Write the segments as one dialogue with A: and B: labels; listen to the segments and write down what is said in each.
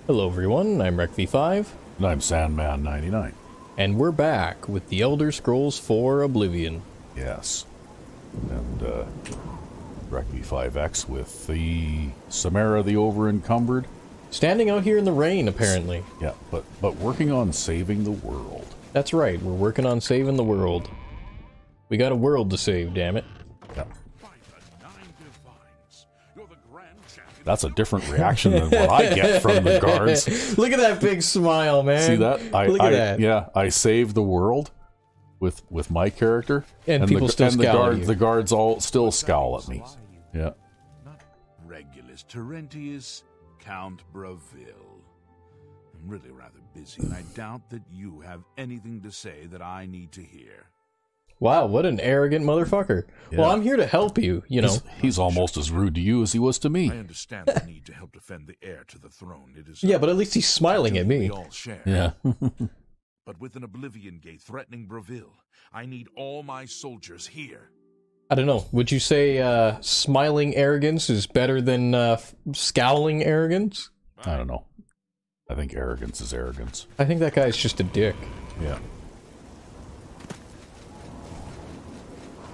A: Hello everyone, I'm Recv5.
B: And I'm Sandman099.
A: And we're back with the Elder Scrolls 4 Oblivion.
B: Yes. And, Recv5x with the Samara the Overencumbered.
A: Standing out here in the rain, apparently.
B: Yeah, but working on saving the world.
A: That's right, we're working on saving the world. We got a world to save, damn it.
B: Yeah. That's a different reaction than what I get from the guards.
A: Look at that big smile, man.
B: See that?
A: Look at that.
B: Yeah, I saved the world with my character,
A: and people still scowl at you.
B: The guards all still scowl at me. Yeah.
C: Not Regulus Terentius, Count Bravil. I'm really rather busy, and I doubt that you have anything to say that I need to hear.
A: Wow, what an arrogant motherfucker. Yeah. Well, I'm here to help you, you know.
B: He's almost as rude to you as he was to me.
C: I understand the need to help defend the heir to the throne. It is
A: yeah, but at least he's smiling at me.
C: We all share.
B: Yeah.
C: But with an Oblivion gate threatening Bravil, I need all my soldiers here.
A: I don't know. Would you say smiling arrogance is better than scowling arrogance?
B: I don't know. I think arrogance is arrogance.
A: I think that guy's just a dick.
B: Yeah.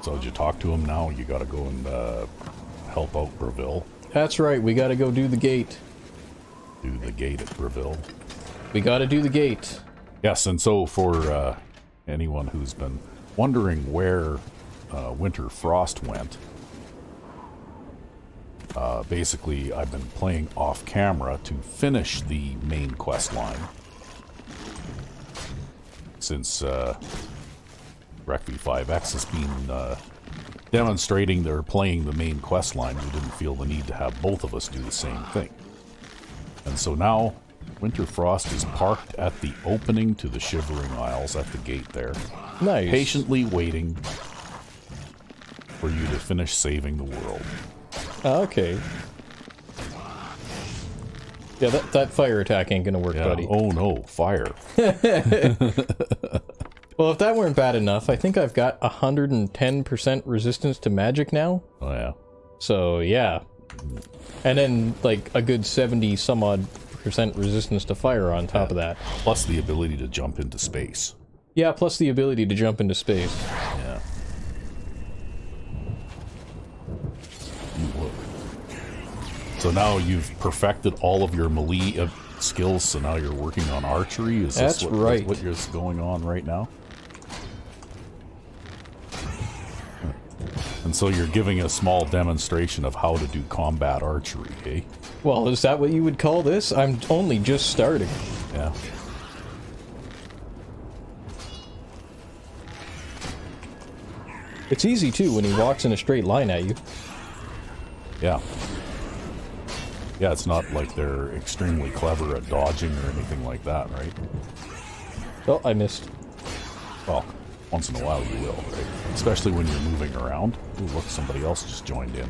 B: So did you talk to him now? You gotta go and help out Bravil.
A: That's right, we gotta go do the gate.
B: Do the gate at Bravil.
A: We gotta do the gate.
B: Yes, and so for anyone who's been wondering where Winter Frost went, basically I've been playing off camera to finish the main quest line. Since Recv5x has been demonstrating they're playing the main quest line, we didn't feel the need to have both of us do the same thing. And so now, Winter Frost is parked at the opening to the Shivering Isles at the gate there.
A: Nice.
B: Patiently waiting for you to finish saving the world.
A: Okay. Yeah, that fire attack ain't gonna work, buddy.
B: Oh no, fire.
A: Well, if that weren't bad enough, I think I've got 110% resistance to magic now.
B: Oh yeah.
A: So, yeah. And then, like, a good 70-some-odd% resistance to fire on top of that.
B: Plus the ability to jump into space.
A: Yeah, plus the ability to jump into space.
B: Yeah. So now you've perfected all of your melee skills, so now you're working on archery? Is
A: That's right.
B: What is going on right now? And so you're giving a small demonstration of how to do combat archery, eh?
A: Well, is that what you would call this? I'm only just starting.
B: Yeah.
A: It's easy, too, when he walks in a straight line at you.
B: Yeah. Yeah, it's not like they're extremely clever at dodging or anything like that, right?
A: Oh, I missed.
B: Well, once in a while you will, right? Especially when you're moving around. Ooh, look, somebody else just joined in.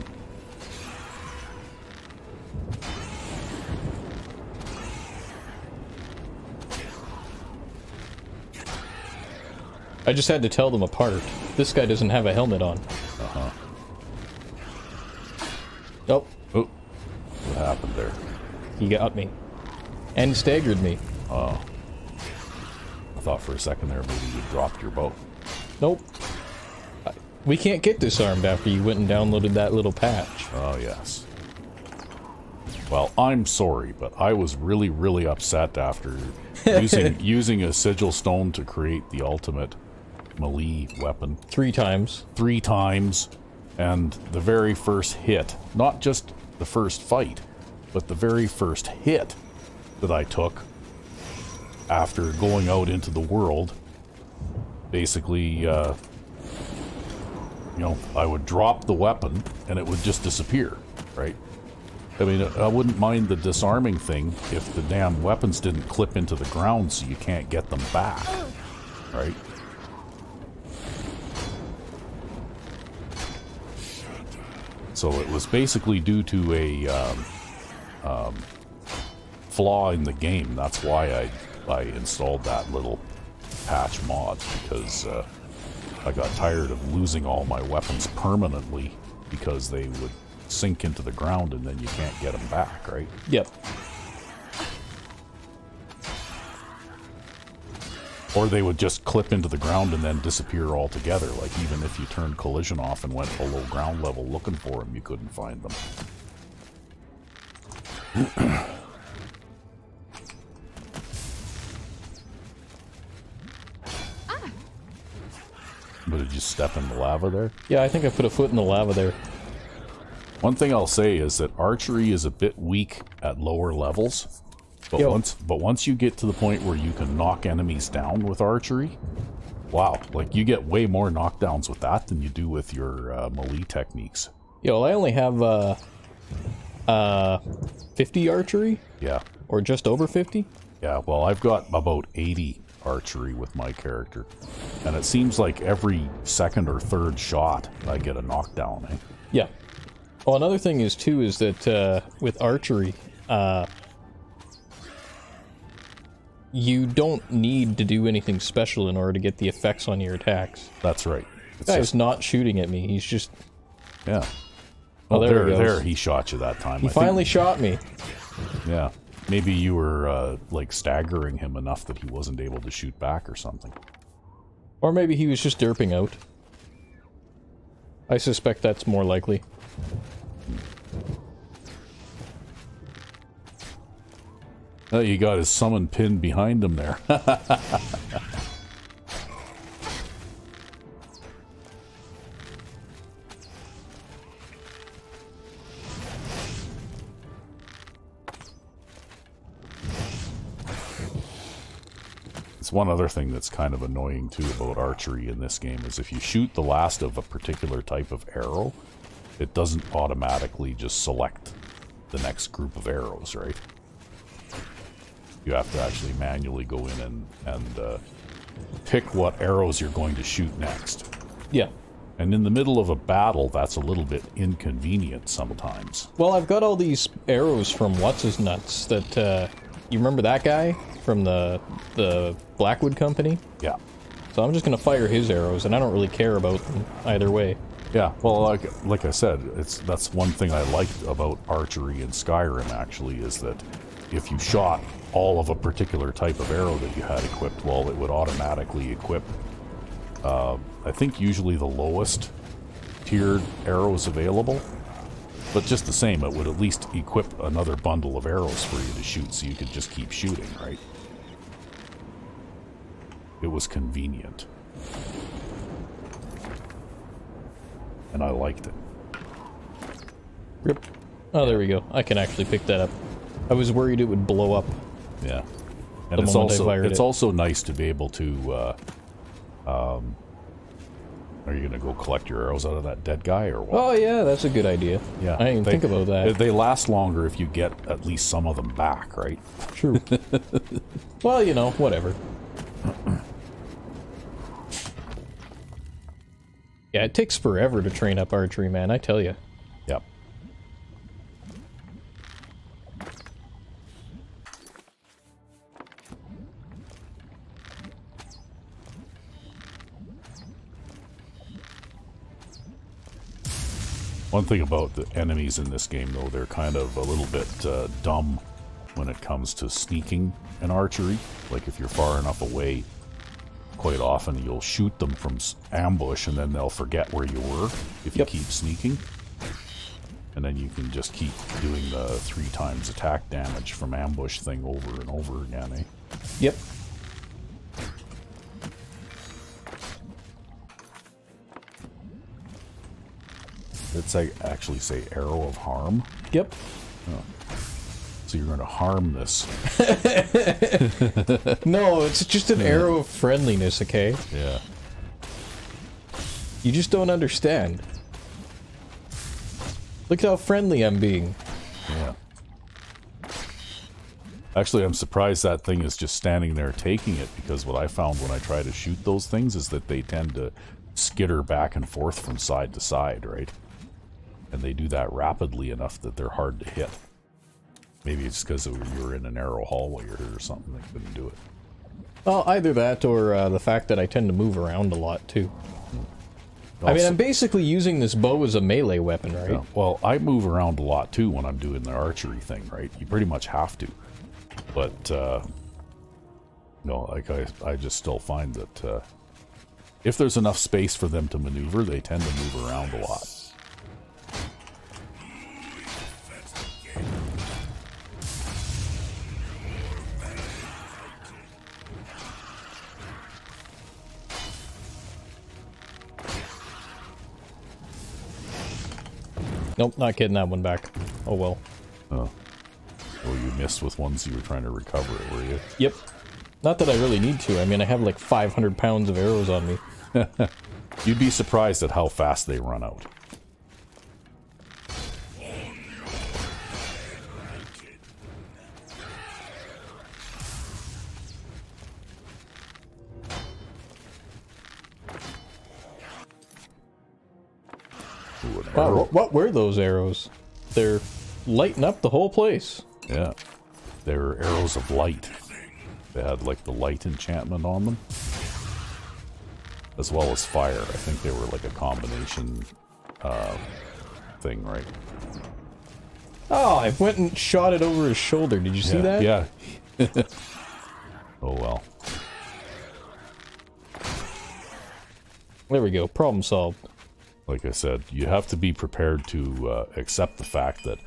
A: I just had to tell them apart. This guy doesn't have a helmet on.
B: Uh-huh.
A: Oh.
B: Oh. What happened there?
A: He got me. And staggered me.
B: Oh. I thought for a second there maybe you dropped your bow.
A: Nope. We can't get disarmed after you went and downloaded that little patch.
B: Oh, yes. Well, I'm sorry, but I was really, really upset after using a sigil stone to create the ultimate melee weapon.
A: 3 times.
B: 3 times, and the very first hit, not just the first fight, but the very first hit that I took after going out into the world, basically, you know, I would drop the weapon and it would just disappear, right? I mean, I wouldn't mind the disarming thing if the damn weapons didn't clip into the ground so you can't get them back, right? So it was basically due to a flaw in the game. That's why I installed that little patch mod, because I got tired of losing all my weapons permanently because they would sink into the ground and then you can't get them back, right?
A: Yep.
B: Or they would just clip into the ground and then disappear altogether. Like, even if you turned collision off and went below ground level looking for them, you couldn't find them. But did you step in the lava there?
A: Yeah, I think I put a foot in the lava there.
B: One thing I'll say is that archery is a bit weak at lower levels. But once you get to the point where you can knock enemies down with archery, wow, like you get way more knockdowns with that than you do with your melee techniques.
A: Yeah, well, I only have 50 archery.
B: Yeah.
A: Or just over 50.
B: Yeah, well, I've got about 80 archery with my character. And it seems like every second or third shot, I get a knockdown, eh?
A: Yeah. Well, another thing is, too, is that with archery, you don't need to do anything special in order to get the effects on your attacks.
B: That's right.
A: This guy's not shooting at me, he's just...
B: Yeah.
A: Oh,
B: there he shot you that time.
A: He finally shot me.
B: Yeah. Maybe you were, like, staggering him enough that he wasn't able to shoot back or something.
A: Or maybe he was just derping out. I suspect that's more likely.
B: Oh, you got his summon pin behind him there. It's one other thing that's kind of annoying too about archery in this game is if you shoot the last of a particular type of arrow, it doesn't automatically just select the next group of arrows, right? You have to actually manually go in and pick what arrows you're going to shoot next.
A: Yeah.
B: And in the middle of a battle, that's a little bit inconvenient sometimes.
A: Well, I've got all these arrows from What's-His-Nuts that, you remember that guy from the Blackwood Company?
B: Yeah.
A: So I'm just going to fire his arrows, and I don't really care about them either way.
B: Yeah, well, like I said, that's one thing I liked about archery in Skyrim, actually, is that if you shot all of a particular type of arrow that you had equipped, well, it would automatically equip, I think usually the lowest tiered arrows available, but just the same, it would at least equip another bundle of arrows for you to shoot, so you could just keep shooting, right? It was convenient. And I liked it.
A: Rip. Oh, there we go. I can actually pick that up. I was worried it would blow up.
B: Yeah. And it's also nice to be able to, are you going to go collect your arrows out of that dead guy, or what?
A: Oh, yeah, that's a good idea.
B: Yeah.
A: I didn't even think about that.
B: They last longer if you get at least some of them back, right?
A: True. Well, you know, whatever. Yeah, it takes forever to train up archery, man, I tell you.
B: Yep. One thing about the enemies in this game, though, they're kind of a little bit dumb when it comes to sneaking and archery. Like, if you're far enough away, quite often you'll shoot them from ambush and then they'll forget where you were if you keep sneaking. And then you can just keep doing the 3 times attack damage from ambush thing over and over again, eh?
A: Yep.
B: It's actually say arrow of harm.
A: Yep.
B: Oh. So you're going to harm this.
A: No, it's just an arrow of friendliness, okay?
B: Yeah.
A: You just don't understand. Look how friendly I'm being.
B: Yeah. Actually, I'm surprised that thing is just standing there taking it, because what I found when I try to shoot those things is that they tend to skitter back and forth from side to side, right? And they do that rapidly enough that they're hard to hit. Maybe it's because you're in a narrow hallway or something that couldn't do it.
A: Well, either that or the fact that I tend to move around a lot, too. I mean, I'm basically using this bow as a melee weapon, right?
B: Yeah. Well, I move around a lot, too, when I'm doing the archery thing, right? You pretty much have to. But No, like I just still find that if there's enough space for them to maneuver, they tend to move around a lot.
A: Nope, not getting that one back. Oh well.
B: Oh. Well, you missed with ones you were trying to recover it, were you?
A: Yep. Not that I really need to. I mean, I have like 500 pounds of arrows on me.
B: You'd be surprised at how fast they run out.
A: Wow, what were those arrows? They're lighting up the whole place.
B: Yeah. They're arrows of light. They had like the light enchantment on them. As well as fire. I think they were like a combination thing, right?
A: Oh, I went and shot it over his shoulder. Did you see that?
B: Yeah. Oh well.
A: There we go. Problem solved.
B: Like I said, you have to be prepared to accept the fact that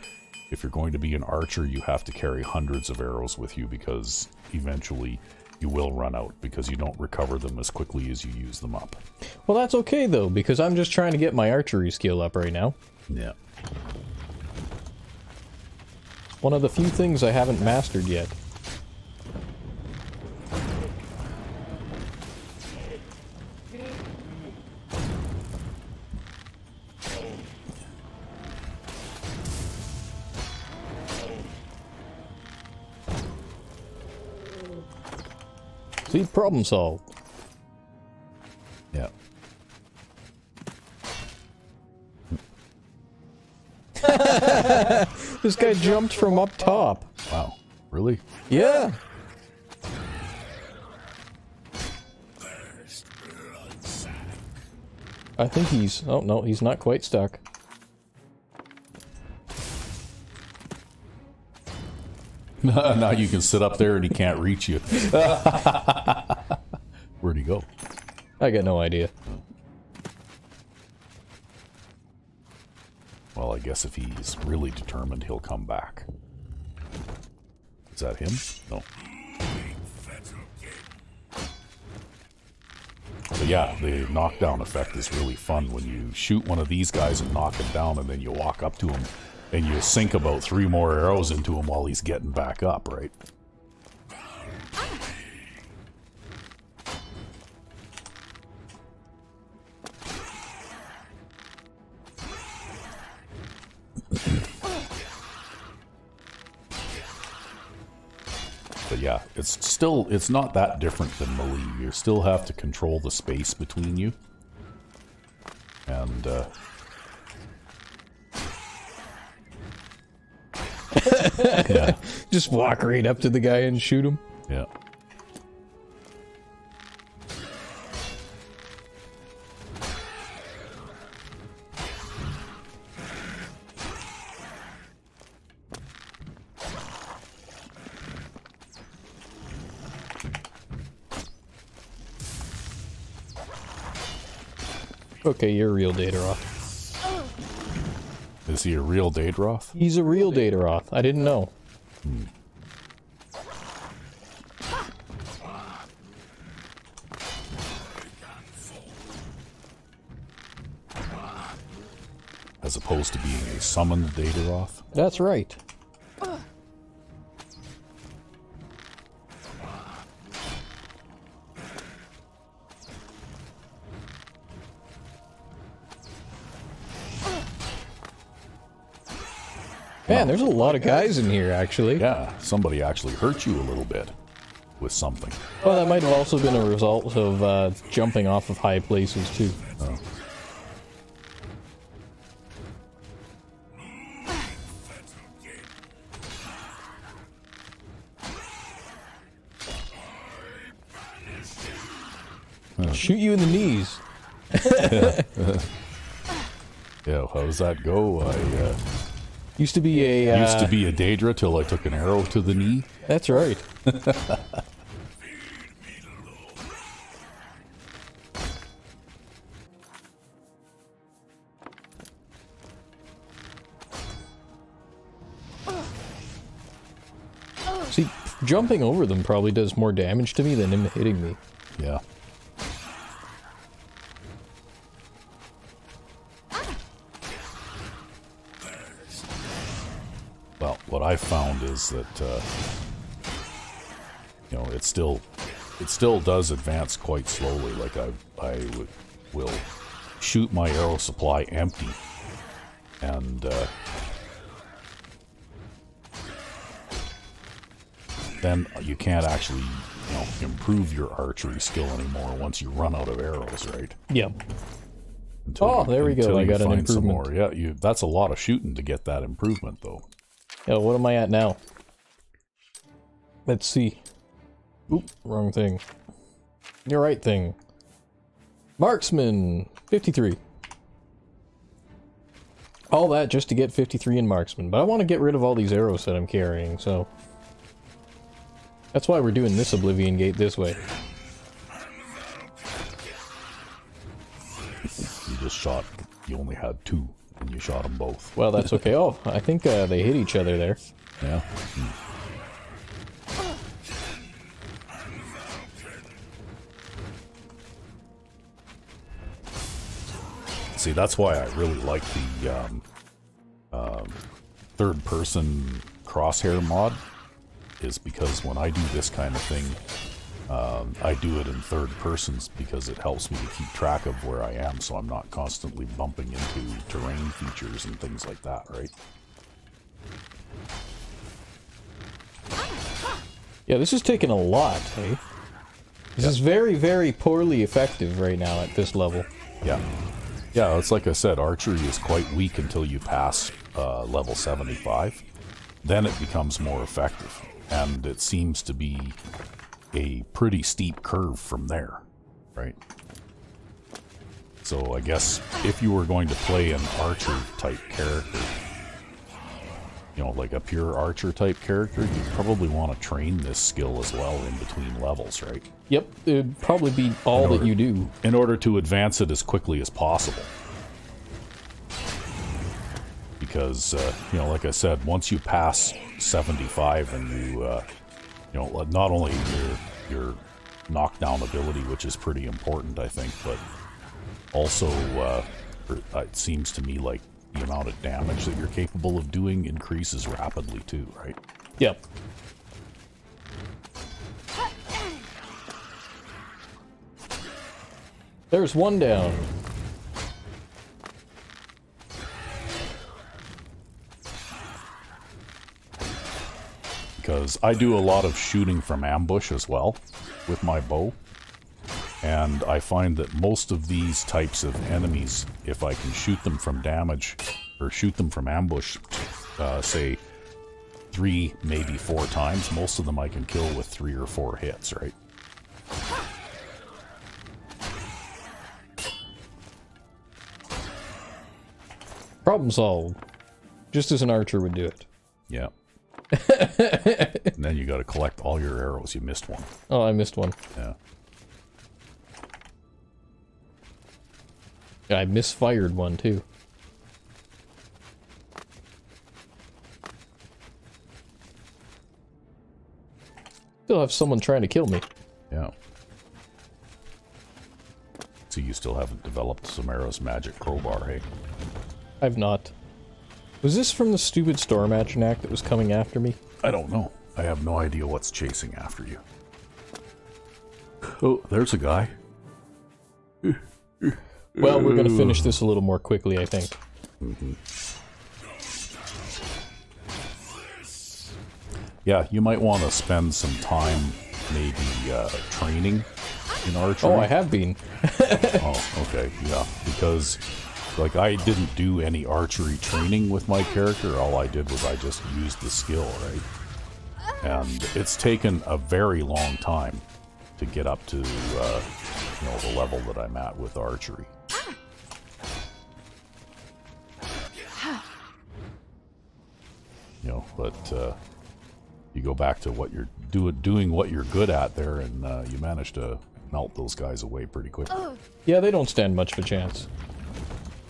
B: if you're going to be an archer, you have to carry hundreds of arrows with you because eventually you will run out because you don't recover them as quickly as you use them up.
A: Well, that's okay though, because I'm just trying to get my archery skill up right now.
B: Yeah.
A: One of the few things I haven't mastered yet. See, problem solved.
B: Yeah.
A: This guy jumped from up top.
B: Wow. Really?
A: Yeah. I think he's... Oh, no, he's not quite stuck.
B: Now you can sit up there and he can't reach you. Where'd he go?
A: I got no idea.
B: Well, I guess if he's really determined, he'll come back. Is that him? No. But yeah, the knockdown effect is really fun when you shoot one of these guys and knock him down, and then you walk up to him and you sink about 3 more arrows into him while he's getting back up, right? But yeah, it's not that different than melee. You still have to control the space between you. And, yeah.
A: Just walk right up to the guy and shoot him.
B: Yeah.
A: Okay, you're a real Dataroth.
B: Is he a real Daedroth?
A: He's a real Dataroth. I didn't know.
B: As opposed to being a summoned Daedroth?
A: That's right. Man, there's a lot of guys in here, actually.
B: Yeah, somebody actually hurt you a little bit with something.
A: Well, that might have also been a result of jumping off of high places, too.
B: Oh.
A: Shoot you in the knees.
B: Yeah, how does that go?
A: Used to be a...
B: Used to be a Daedra till I took an arrow to the knee.
A: That's right. See, jumping over them probably does more damage to me than him hitting me.
B: Yeah. Well, what I found is that, you know, it still does advance quite slowly. Like will shoot my arrow supply empty, and then you can't actually, you know, improve your archery skill anymore once you run out of arrows, right?
A: Yep. There we go. I got an improvement.
B: Yeah, that's a lot of shooting to get that improvement, though.
A: Yeah, what am I at now? Let's see. Oop, wrong thing. You're right thing. Marksman, 53. All that just to get 53 in Marksman, but I want to get rid of all these arrows that I'm carrying, so... That's why we're doing this Oblivion Gate this way.
B: You just shot... You only had 2, and you shot them both.
A: Well, that's okay. Oh, I think they hit each other there.
B: Yeah. See, that's why I really like the third-person crosshair mod, is because when I do this kind of thing, I do it in third persons because it helps me to keep track of where I am, so I'm not constantly bumping into terrain features and things like that, right?
A: Yeah, this is taking a lot, hey? This is very, very poorly effective right now at this level.
B: Yeah. Yeah, it's like I said, archery is quite weak until you pass level 75. Then it becomes more effective. And it seems to be a pretty steep curve from there, right? So I guess if you were going to play an archer-type character, you know, like a pure archer-type character, you'd probably want to train this skill as well in between levels, right?
A: Yep, it'd probably be all that you do.
B: In order to advance it as quickly as possible. Because, you know, like I said, once you pass 75 and you know, not only your knockdown ability, which is pretty important, I think, but also, it seems to me like the amount of damage that you're capable of doing increases rapidly too, right?
A: Yep. There's one down.
B: Because I do a lot of shooting from ambush as well with my bow. And I find that most of these types of enemies, if I can shoot them from damage, or shoot them from ambush, say 3, maybe 4 times, most of them I can kill with 3 or 4 hits, right?
A: Problem solved. Just as an archer would do it.
B: Yeah. And then you gotta collect all your arrows. You missed one.
A: Oh, I missed one.
B: Yeah.
A: I misfired one, too. Still have someone trying to kill me.
B: Yeah. So you still haven't developed Samara's magic crowbar, hey?
A: I've not. Was this from the stupid Storm Atronach that was coming after me?
B: I don't know. I have no idea what's chasing after you. Oh, there's a guy.
A: Well, we're going to finish this a little more quickly, I think.
B: Mm-hmm. Yeah, you might want to spend some time maybe training in archery.
A: Oh, I have been.
B: Oh, okay, yeah. Because, like, I didn't do any archery training with my character. All I did was I just used the skill, right? And it's taken a very long time to get up to, you know, the level that I'm at with archery. You know, but you go back to what you're doing what you're good at there, and you manage to melt those guys away pretty quickly.
A: Yeah, they don't stand much of a chance.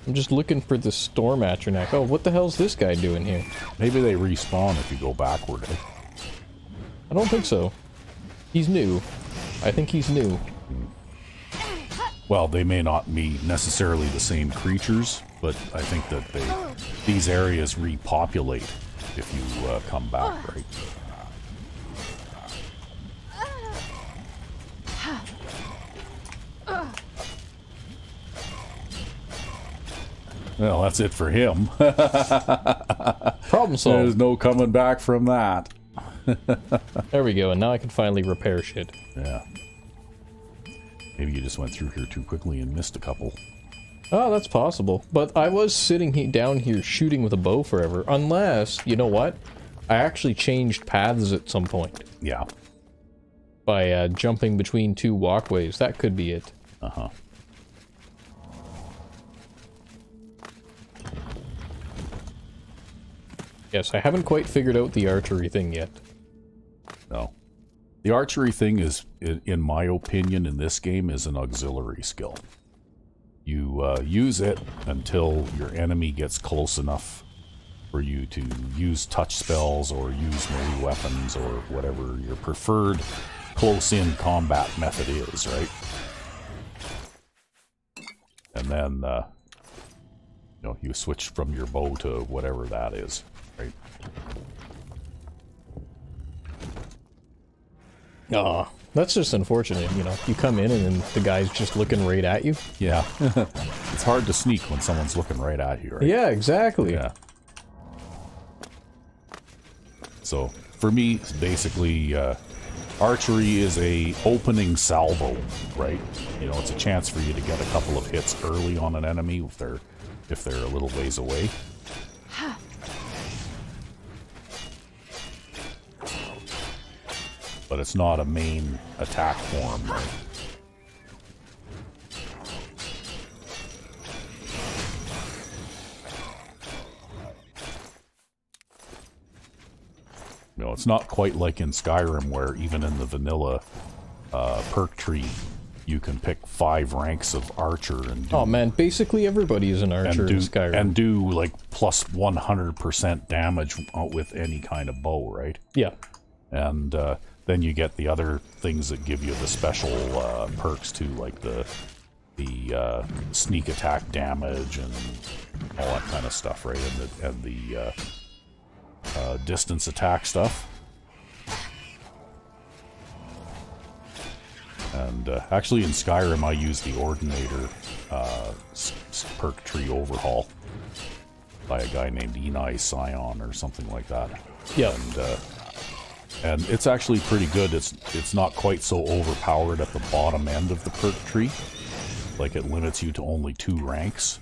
A: I'm just looking for the Storm Atronach. Oh, what the hell's this guy doing here?
B: Maybe they respawn if you go backward. Eh?
A: I don't think so. He's new. I think he's new.
B: Well, they may not be necessarily the same creatures, but I think that these areas repopulate if you come back, right? Well, that's it for him.
A: Problem solved.
B: There's no coming back from that.
A: There we go, and now I can finally repair shit.
B: Yeah. Maybe you just went through here too quickly and missed a couple.
A: Oh, that's possible. But I was sitting down here shooting with a bow forever. Unless, you know what? I actually changed paths at some point.
B: Yeah.
A: By jumping between two walkways. That could be it.
B: Uh-huh.
A: Yes, I haven't quite figured out the archery thing yet.
B: No. The archery thing is, in my opinion, in this game, is an auxiliary skill. You use it until your enemy gets close enough for you to use touch spells or use melee weapons or whatever your preferred close-in combat method is, right? And then, you know, you switch from your bow to whatever that is, right?
A: Aw, that's just unfortunate, you know. You come in and then the guy's just looking right at you.
B: Yeah. It's hard to sneak when someone's looking right at you, right?
A: Yeah, exactly.
B: Yeah. So, for me, basically, archery is a opening salvo, right? You know, it's a chance for you to get a couple of hits early on an enemy if they're a little ways away. But it's not a main attack form, right? You know, it's not quite like in Skyrim where even in the vanilla perk tree you can pick 5 ranks of archer and do,
A: oh man, basically everybody is an archer in Skyrim.
B: And do like plus 100% damage with any kind of bow, right?
A: Yeah.
B: And then you get the other things that give you the special perks too, like the sneak attack damage and all that kind of stuff, right? And the distance attack stuff. And actually in Skyrim I use the Ordinator perk tree overhaul by a guy named Enai Scion or something like that.
A: Yeah.
B: And it's actually pretty good. It's not quite so overpowered at the bottom end of the perk tree. Like it limits you to only 2 ranks,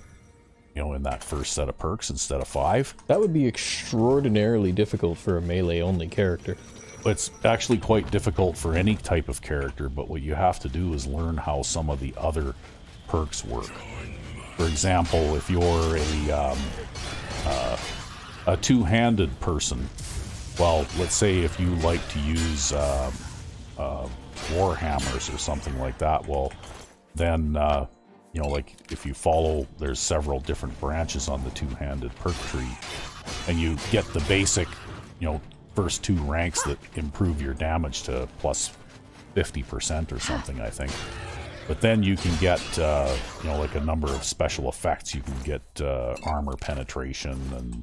B: you know, in that first set of perks instead of 5.
A: That would be extraordinarily difficult for a melee-only character.
B: It's actually quite difficult for any type of character, but what you have to do is learn how some of the other perks work. For example, if you're a two-handed person, well, let's say if you like to use war hammers or something like that, well, then, you know, like if you follow, there's several different branches on the two-handed perk tree, and you get the basic, you know, first 2 ranks that improve your damage to plus 50% or something, I think. But then you can get, you know, like a number of special effects. You can get armor penetration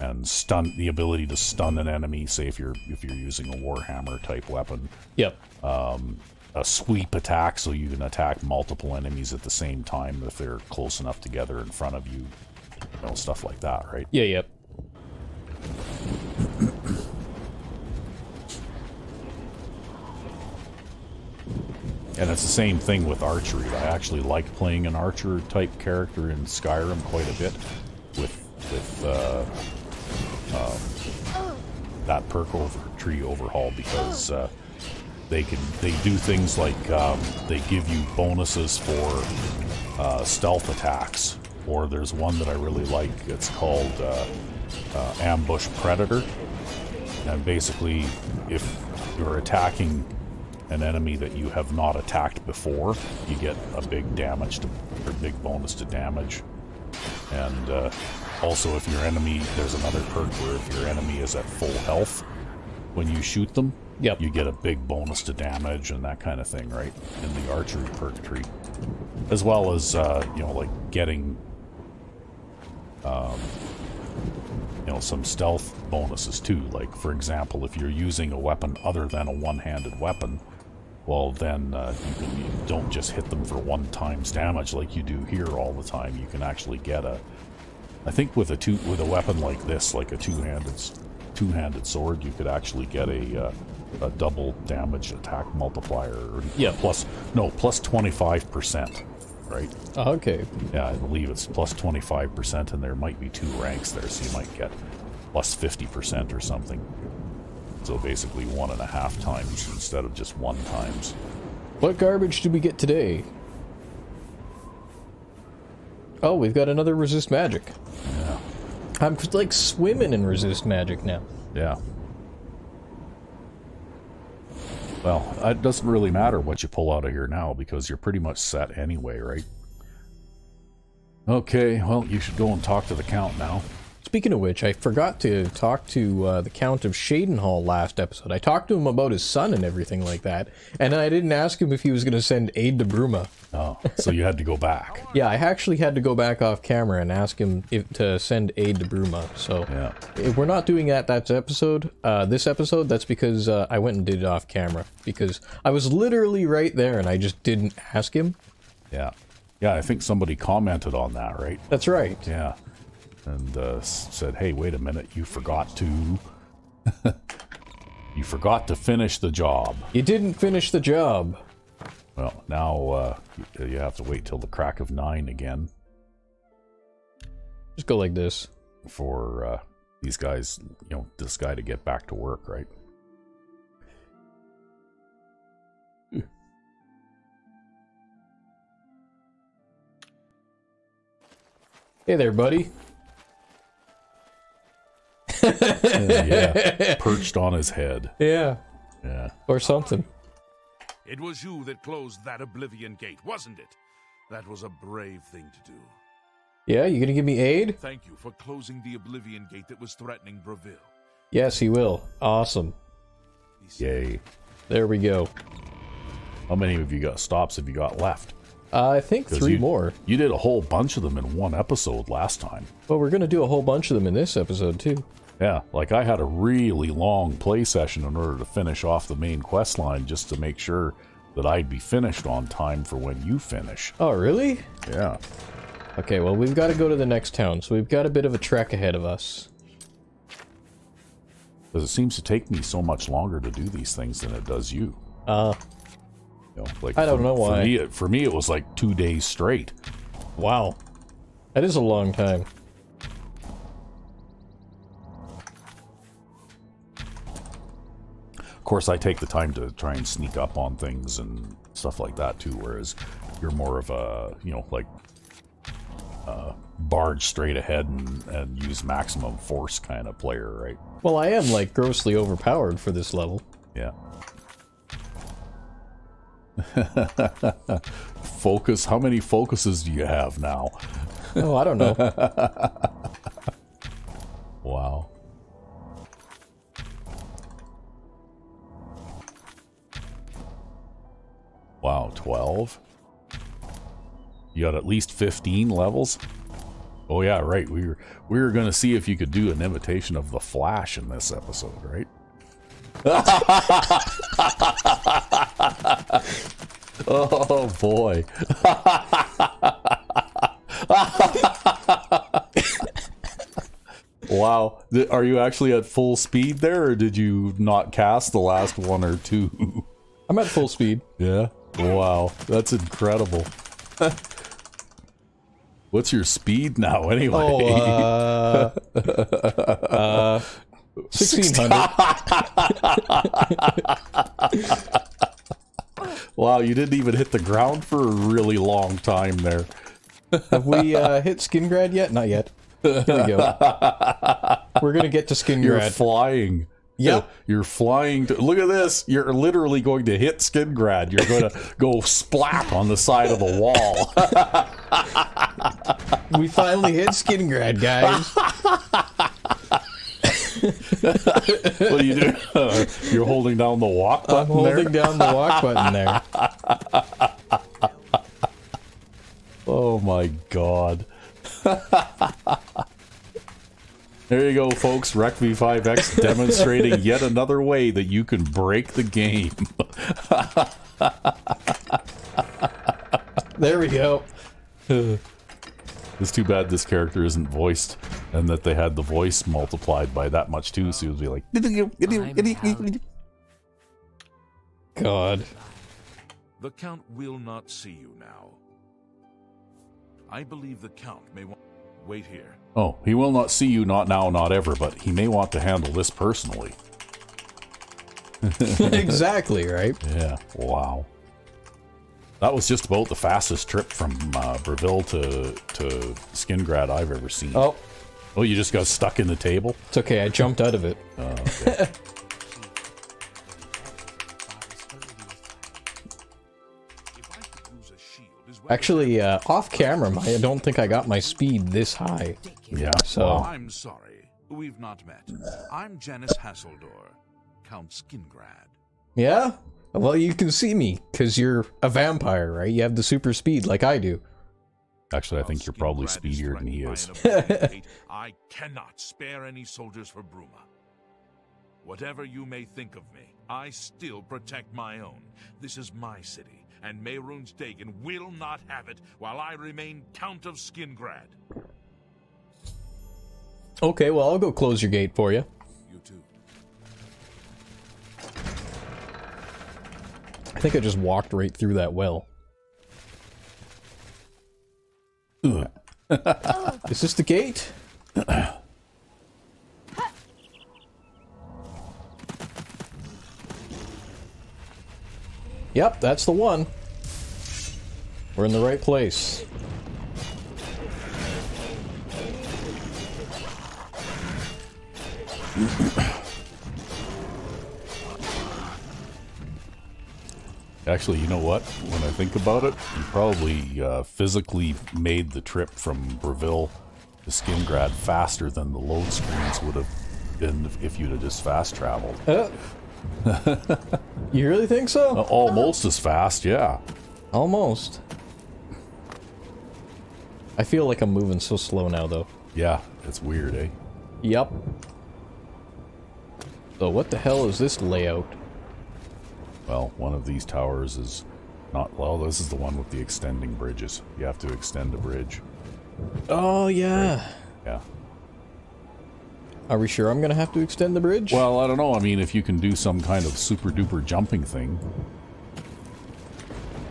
B: and stun, the ability to stun an enemy, say if you're using a warhammer type weapon.
A: Yep.
B: A sweep attack, so you can attack multiple enemies at the same time if they're close enough together in front of you. You know, stuff like that, right?
A: Yeah, yep.
B: And it's the same thing with archery. I actually like playing an archer type character in Skyrim quite a bit with that perk tree overhaul, because they do things like they give you bonuses for stealth attacks, or there's one that I really like. It's called Ambush Predator, and basically if you're attacking an enemy that you have not attacked before, you get a big big bonus to damage. And also if your enemy, there's another perk where if your enemy is at full health, when you shoot them,
A: Yep.
B: you get a big bonus to damage and that kind of thing, right? In the archery perk tree. As well as, you know, like getting, you know, some stealth bonuses too. Like, for example, if you're using a weapon other than a one-handed weapon, well, then you don't just hit them for 1 times damage like you do here all the time. You can actually get a, I think with a weapon like this, like a two-handed sword, you could actually get a double damage attack multiplier.
A: Yeah.
B: Plus 25%, right?
A: Oh, okay.
B: Yeah, I believe it's plus 25%, and there might be 2 ranks there, so you might get plus 50% or something. So basically 1.5 times instead of just 1 times.
A: What garbage did we get today? Oh, we've got another resist magic.
B: Yeah.
A: I'm like swimming in resist magic now.
B: Yeah. Well, it doesn't really matter what you pull out of here now, because you're pretty much set anyway, right? Okay, well, you should go and talk to the Count now.
A: Speaking of which, I forgot to talk to the Count of Shadenhall last episode. I talked to him about his son and everything like that, and I didn't ask him if he was going to send aid to Bruma.
B: Oh, so you had to go back.
A: Yeah, I actually had to go back off camera and ask him to send aid to Bruma. So
B: Yeah.
A: if we're not doing that, this episode, that's because I went and did it off camera. Because I was literally right there and I just didn't ask him.
B: Yeah. Yeah, I think somebody commented on that, right?
A: That's right.
B: Yeah. And said, hey, wait a minute, you forgot to... you forgot to finish the job.
A: You didn't finish the job.
B: Well, now you have to wait till the crack of 9 again.
A: Just go like this.
B: For these guys, you know, this guy to get back to work, right?
A: Hey there, buddy.
B: Yeah, perched on his head.
A: Yeah.
B: Yeah.
A: Or something.
C: It was you that closed that Oblivion gate, wasn't it? That was a brave thing to do.
A: Yeah, you gonna give me aid?
C: Thank you for closing the Oblivion gate that was threatening Breville.
A: Yes, he will. Awesome.
B: Yay.
A: There we go.
B: How many of you got stops have you got left?
A: I think 3 more.
B: You did a whole bunch of them in 1 episode last time.
A: Well, we're gonna do a whole bunch of them in this episode, too.
B: Yeah, like I had a really long play session in order to finish off the main quest line just to make sure that I'd be finished on time for when you finish.
A: Oh, really?
B: Yeah.
A: Okay, well, we've got to go to the next town, so we've got a bit of a trek ahead of us.
B: Because it seems to take me so much longer to do these things than it does you. You know, like
A: I don't know why.
B: For me, it was like 2 days straight.
A: Wow. That is a long time.
B: Of course, I take the time to try and sneak up on things and stuff like that too, whereas you're more of a, you know, like, barge straight ahead and use maximum force kind of player, right?
A: Well, I am, like, grossly overpowered for this level.
B: Yeah. Focus, how many focuses do you have now?
A: Oh, I don't know.
B: Wow. Wow, 12? You got at least 15 levels? Oh yeah, right. We were going to see if you could do an imitation of the Flash in this episode, right? Oh boy. Wow. Are you actually at full speed there, or did you not cast the last 1 or 2?
A: I'm at full speed.
B: Yeah? Wow. That's incredible. What's your speed now, anyway?
A: Oh, 1600.
B: Wow, you didn't even hit the ground for a really long time there.
A: Have we hit Skingrad yet? Not yet. Here we go. We're gonna get to Skingrad.
B: You're flying.
A: Yep.
B: You're flying to... Look at this. You're literally going to hit Skingrad. You're going to go splat on the side of the wall.
A: We finally hit Skingrad, guys.
B: What are you doing? You're holding down the walk button.
A: I'm holding down the walk button there.
B: Oh my god. There you go, folks. Recv5x demonstrating yet another way that you can break the game.
A: There we go.
B: It's too bad this character isn't voiced, and that they had the voice multiplied by that much too, so it would be like...
A: God.
C: The Count will not see you now. I believe the Count may want... Wait here.
B: Oh, he will not see you, not now, not ever, but he may want to handle this personally.
A: Exactly, right?
B: Yeah, wow. That was just about the fastest trip from Breville to Skingrad I've ever seen.
A: Oh.
B: Oh, you just got stuck in the table?
A: It's okay, I jumped out of it.
B: Okay.
A: Actually, off camera, I don't think I got my speed this high.
B: Yeah,
A: so...
B: wow.
C: I'm sorry. We've not met. I'm Janice Hasseldor, Count Skingrad.
A: Yeah? Well, you can see me, because you're a vampire, right? You have the super speed like I do.
B: Actually, I think you're probably speedier than he is.
C: I cannot spare any soldiers for Bruma. Whatever you may think of me, I still protect my own. This is my city, and Mehrunes Dagon will not have it while I remain Count of Skingrad.
A: Okay, well, I'll go close your gate for you.
C: You too.
A: I think I just walked right through that well. Is this the gate? Yep, that's the one. We're in the right place.
B: Actually, you know what? When I think about it, you probably physically made the trip from Breville to Skingrad faster than the load screens would have been if you'd have just fast traveled.
A: You really think so?
B: Almost as fast, yeah.
A: Almost. I feel like I'm moving so slow now, though.
B: Yeah, it's weird, eh?
A: Yep. So what the hell is this layout?
B: Well, one of these towers is not... Well, this is the one with the extending bridges. You have to extend a bridge.
A: Oh, yeah.
B: Right. Yeah.
A: Are we sure I'm gonna have to extend the bridge?
B: Well, I don't know. I mean, if you can do some kind of super-duper jumping thing,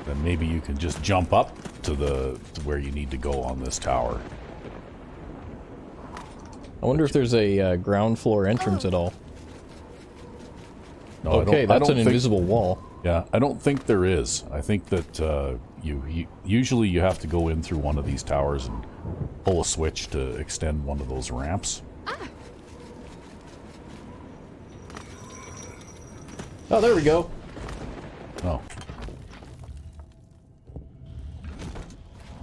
B: then maybe you can just jump up to where you need to go on this tower.
A: I wonder if there's a ground floor entrance at all.
B: No,
A: okay, that's an invisible wall.
B: Yeah, I don't think there is. I think that usually you have to go in through one of these towers and pull a switch to extend one of those ramps.
A: Oh, there we go.
B: Oh.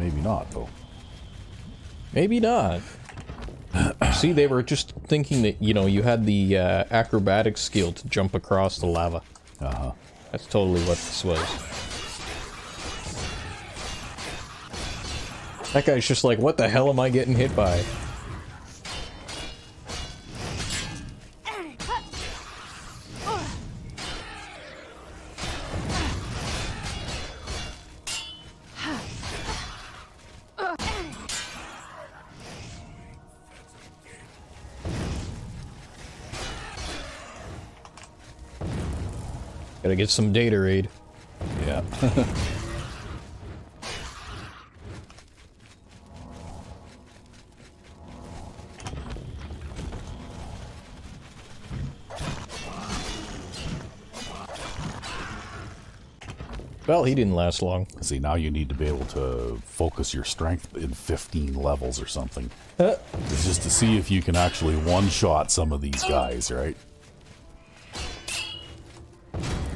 B: Maybe not, though.
A: Maybe not. See, they were just thinking that, you know, you had the acrobatic skill to jump across the lava.
B: Uh-huh.
A: That's totally what this was. That guy's just like, what the hell am I getting hit by? Gotta get some data raid.
B: Yeah.
A: Well, he didn't last long.
B: See, now you need to be able to focus your strength in 15 levels or something. It's just to see if you can actually one-shot some of these guys, right?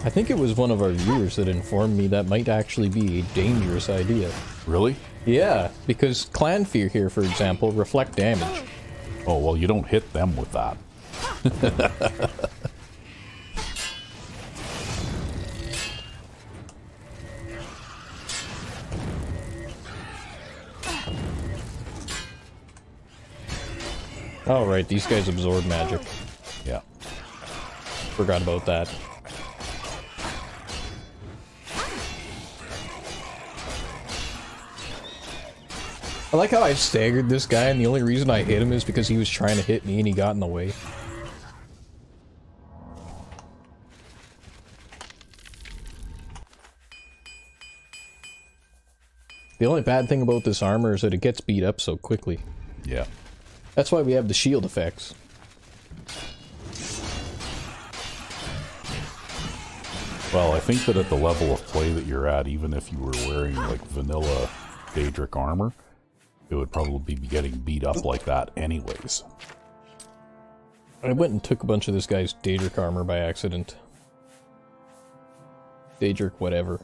A: I think it was one of our viewers that informed me that might actually be a dangerous idea.
B: Really?
A: Yeah, because Clan Fear here, for example, reflect damage.
B: Oh, well, you don't hit them with that.
A: Oh, right, these guys absorb magic.
B: Yeah.
A: Forgot about that. I like how I staggered this guy, and the only reason I hit him is because he was trying to hit me and he got in the way. The only bad thing about this armor is that it gets beat up so quickly.
B: Yeah.
A: That's why we have the shield effects.
B: Well, I think that at the level of play that you're at, even if you were wearing, like, vanilla Daedric armor, it would probably be getting beat up like that anyways.
A: I went and took a bunch of this guy's Daedric armor by accident. Daedric whatever.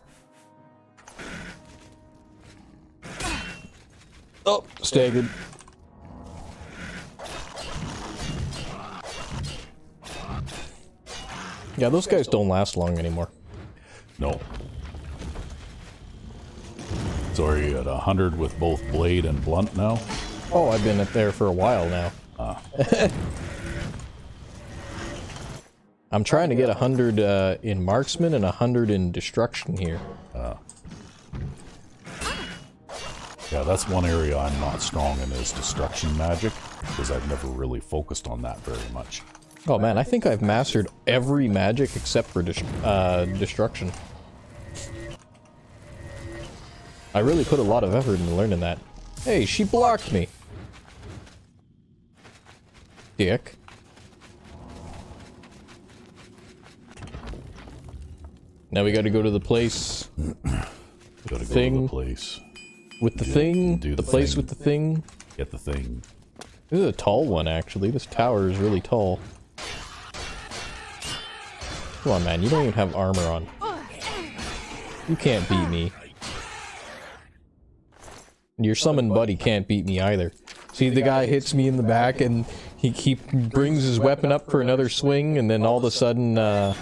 A: Oh, staggered. Yeah, those guys don't last long anymore.
B: No. So are you at 100 with both blade and blunt now?
A: Oh, I've been up there for a while now. I'm trying to get 100 in marksman and 100 in destruction here.
B: Yeah, that's one area I'm not strong in, is destruction magic, because I've never really focused on that very much.
A: Oh man, I think I've mastered every magic except for destruction. I really put a lot of effort into learning that. Hey, she blocked me! Dick. Now we gotta go to the place.
B: Gotta go
A: Thing.
B: to the place.
A: With the thing.
B: do
A: The
B: the
A: place
B: thing.
A: with the thing.
B: Get the thing.
A: This is a tall one, actually. This tower is really tall. Come on, man. You don't even have armor on. You can't beat me. Your summon buddy can't beat me either. See, the guy hits me in the back, and he brings his weapon up for another swing, and then all of a sudden,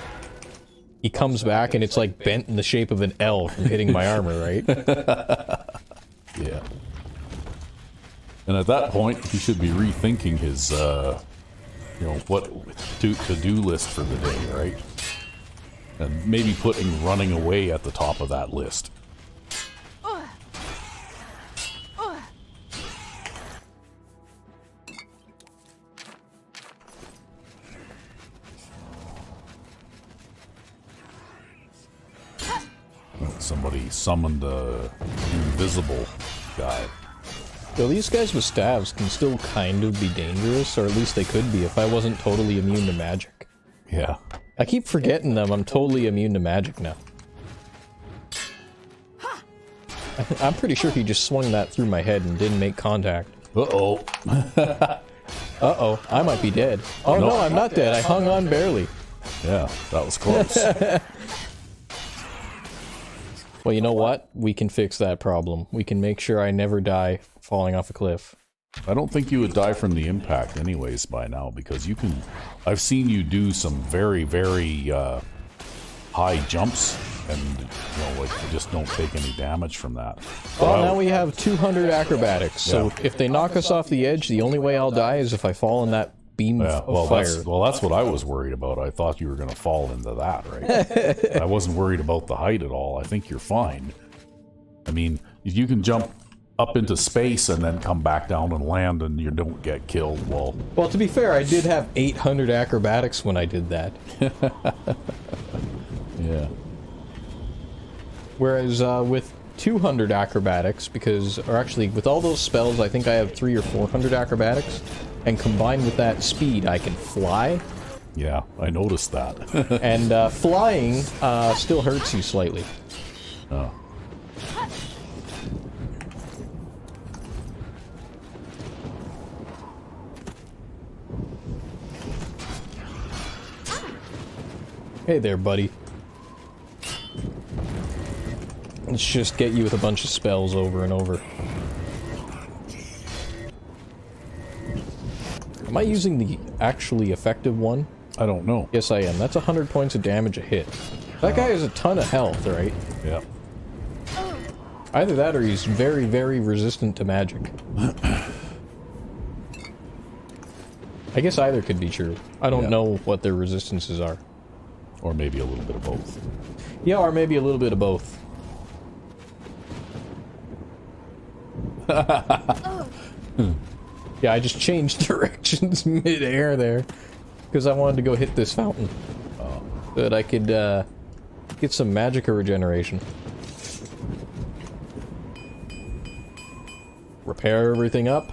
A: he comes back, and it's like bent in the shape of an L from hitting my armor, right?
B: Yeah. And at that point, he should be rethinking his, you know, what to-do list for the day, right? And maybe putting running away at the top of that list. Somebody summoned a invisible guy.
A: So these guys with staves can still kind of be dangerous, or at least they could be if I wasn't totally immune to magic.
B: Yeah.
A: I keep forgetting them. I'm totally immune to magic now. I'm pretty sure he just swung that through my head and didn't make contact.
B: Uh-oh.
A: Uh-oh, I might be dead. Oh no, I'm not dead. I hung on barely.
B: Yeah, that was close.
A: Well, you know what? We can fix that problem. We can make sure I never die falling off a cliff.
B: I don't think you would die from the impact anyways by now, because you can... I've seen you do some very, very high jumps, and, you know, like, you just don't take any damage from that.
A: Well, now we have 200 acrobatics, so if they knock us off the edge, the only way I'll die is if I fall in that beam of fire.
B: That's what I was worried about. I thought you were going to fall into that, right? I wasn't worried about the height at all. I think you're fine. I mean, you can jump up into space and then come back down and land and you don't get killed. Well,
A: to be fair, I did have 800 acrobatics when I did that.
B: Yeah.
A: Whereas with 200 acrobatics, or actually with all those spells, I think I have 300 or 400 acrobatics, and combined with that speed, I can fly.
B: Yeah, I noticed that.
A: And flying still hurts you slightly.
B: Oh.
A: Hey there, buddy. Let's just get you with a bunch of spells over and over. Come Am I using the actually effective one?
B: I don't know.
A: Yes, I am. That's 100 points of damage a hit. That guy has a ton of health, right?
B: Yeah.
A: Either that or he's very, very resistant to magic. I guess either could be true. I don't know what their resistances are.
B: Or maybe a little bit of both.
A: Yeah, or maybe a little bit of both. Yeah, I just changed directions mid-air there. Because I wanted to go hit this fountain. So that I could get some magica regeneration. Repair everything up.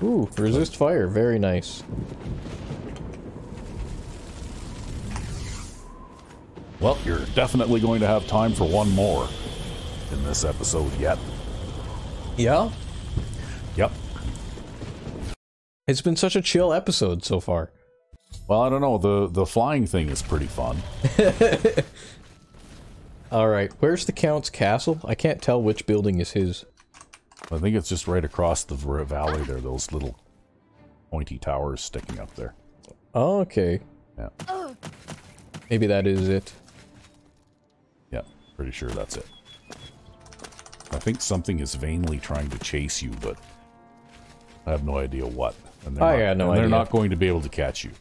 A: Ooh, resist fire. Very nice.
B: Well, you're definitely going to have time for one more in this episode yet.
A: Yeah?
B: Yep.
A: It's been such a chill episode so far.
B: Well, I don't know. The flying thing is pretty fun.
A: Alright, where's the Count's castle? I can't tell which building is his.
B: I think it's just right across the valley there, those little pointy towers sticking up there.
A: Oh, okay.
B: Yeah.
A: Maybe that is it.
B: Yeah, pretty sure that's it. I think something is vainly trying to chase you, but I have no idea what. And
A: I got no idea.
B: They're not going to be able to catch you.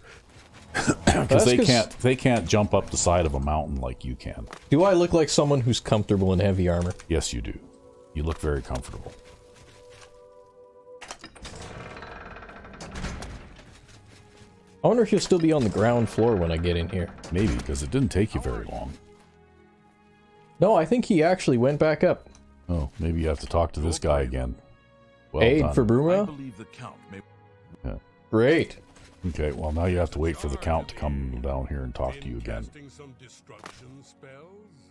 B: Because they can't jump up the side of a mountain like you can.
A: Do I look like someone who's comfortable in heavy armor?
B: Yes, you do. You look very comfortable.
A: I wonder if he'll still be on the ground floor when I get in here.
B: Maybe, because it didn't take you very long.
A: No, I think he actually went back up.
B: Oh, maybe you have to talk to this guy again. Well
A: Aid
B: done.
A: for Bruma?
C: I believe the Count may...
B: Yeah.
A: Great.
B: Okay, well now you have to wait for the Count to come down here and talk to you again.
C: Some destruction spells?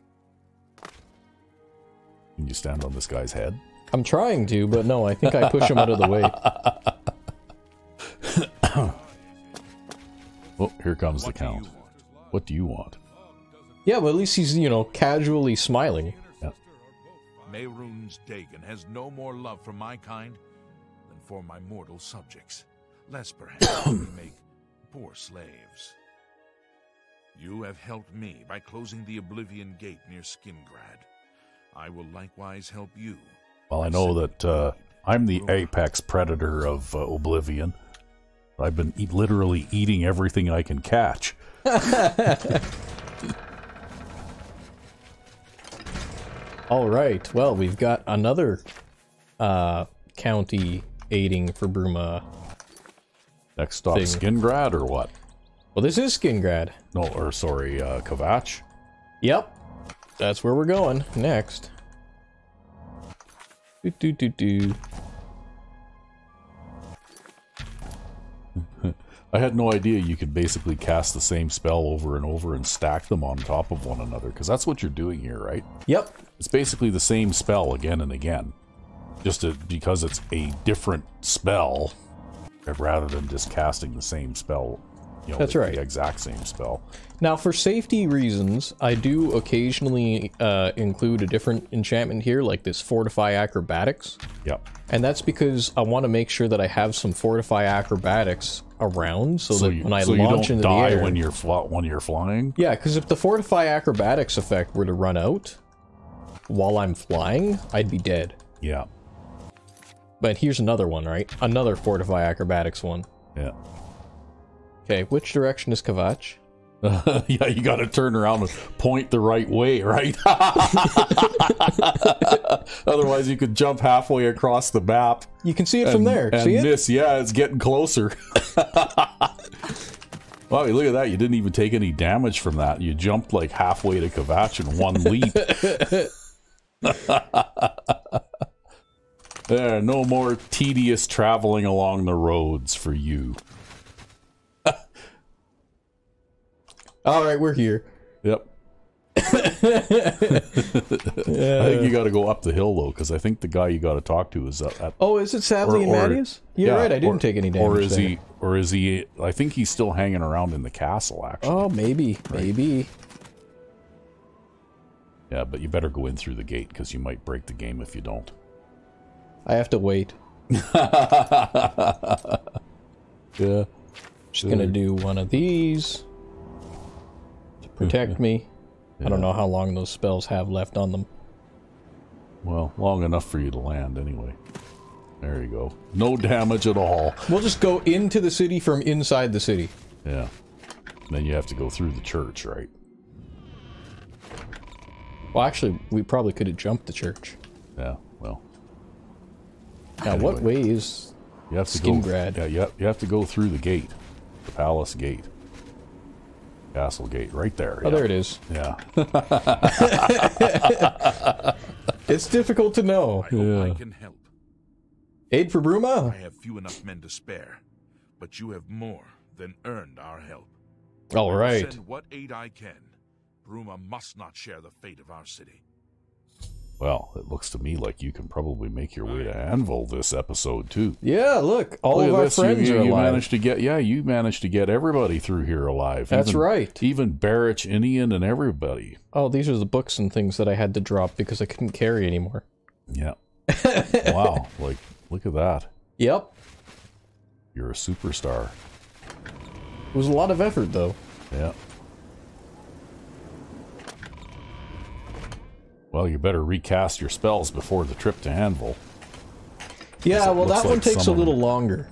B: Can you stand on this guy's head?
A: I'm trying to, but no, I think I push him out of the way.
B: Oh, here comes the Count. What do you want?
A: Yeah, but at least he's, you know, casually smiling.
B: Yeah.
C: Mehrunes Dagon has no more love for my kind than for my mortal subjects. Less, perhaps, to make poor slaves. You have helped me by closing the Oblivion gate near Skingrad. I will likewise help you.
B: Well, I know that I'm the apex predator of Oblivion. I've been literally eating everything I can catch.
A: Alright, well, we've got another county aiding for Bruma.
B: Next stop, Skingrad, or what?
A: Well, this is Skingrad.
B: No, or sorry, Kvatch.
A: Yep. That's where we're going next. Do.
B: I had no idea you could basically cast the same spell over and over and stack them on top of one another, because that's what you're doing here, right?
A: Yep.
B: It's basically the same spell again and again. Just because it's a different spell, rather than just casting the same spell. You know,
A: that's right.
B: The exact same spell.
A: Now, for safety reasons, I do occasionally include a different enchantment here, like this Fortify Acrobatics.
B: Yep.
A: And that's because I want to make sure that I have some Fortify Acrobatics around, so that when I launch into the air...
B: you don't die when you're flying?
A: Yeah, because if the Fortify Acrobatics effect were to run out while I'm flying, I'd be dead.
B: Yeah.
A: But here's another one, right? Another Fortify Acrobatics one.
B: Yeah.
A: Okay, which direction is Kvatch?
B: Yeah, you gotta turn around and point the right way, right? Otherwise you could jump halfway across the map.
A: You can see it from there.
B: And
A: see it?
B: miss. Yeah, it's getting closer. Wow, look at that. You didn't even take any damage from that. You jumped like halfway to Kvatch in one leap. There, no more tedious traveling along the roads for you.
A: Alright, we're here.
B: Yep. I think you got to go up the hill, though, because I think the guy you got to talk to is at...
A: Oh, is it Sadly and Mattias? You're right, I didn't take any damage
B: Or is he... I think he's still hanging around in the castle, actually.
A: Oh, maybe. Right. Maybe.
B: Yeah, but you better go in through the gate, because you might break the game if you don't.
A: I have to wait.
B: Yeah.
A: Just gonna do one of these to protect me.
B: Yeah.
A: I don't know how long those spells have left on them.
B: Well, long enough for you to land anyway. There you go. No damage at all.
A: We'll just go into the city from inside the city.
B: Yeah. And then you have to go through the church, right?
A: Well, actually, we probably could have jumped the church.
B: Yeah, well.
A: Now,
B: Anyway,
A: what way is
B: you have to
A: Skingrad?
B: go, yeah, you have to go through the gate. The palace gate. Castle gate, right there.
A: Oh,
B: yeah.
A: there it is.
B: Yeah.
A: It's difficult to know.
C: I hope I can help.
A: Aid for Bruma?
C: I have few enough men to spare, but you have more than earned our help.
A: All right.
C: Send what aid I can. Bruma must not share the fate of our city.
B: Well, it looks to me like you can probably make your way to Anvil this episode, too.
A: Yeah, look, all of our friends are
B: you
A: alive.
B: managed to get, yeah, you managed to get everybody through here alive.
A: That's right.
B: Even Barrich, Inian, and everybody.
A: Oh, these are the books and things that I had to drop because I couldn't carry anymore.
B: Yeah. Wow. Like, look at that.
A: Yep.
B: You're a superstar.
A: It was a lot of effort, though.
B: Yeah. Well, you better recast your spells before the trip to Anvil.
A: Yeah, well,
B: looks
A: that one
B: like
A: takes a
B: some of
A: little
B: them-
A: longer.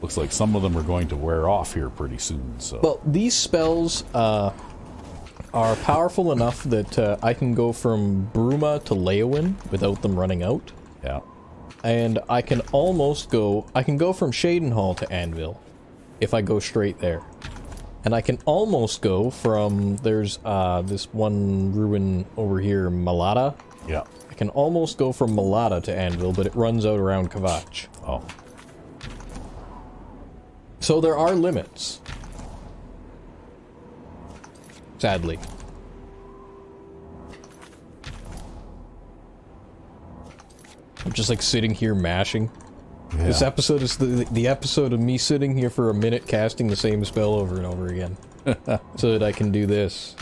B: Looks like some of them are going to wear off here pretty soon, so...
A: Well, these spells are powerful enough that I can go from Bruma to Leowin without them running out.
B: Yeah.
A: And I can almost go... I can go from Shadenhall to Anvil if I go straight there. And I can almost go from... There's this one ruin over here, Malata.
B: Yeah.
A: I can almost go from Malata to Anvil, but it runs out around Kavach.
B: Oh.
A: So there are limits. Sadly. I'm just like sitting here mashing.
B: Yeah.
A: This episode is the episode of me sitting here for a minute casting the same spell over and over again. So that I can do this.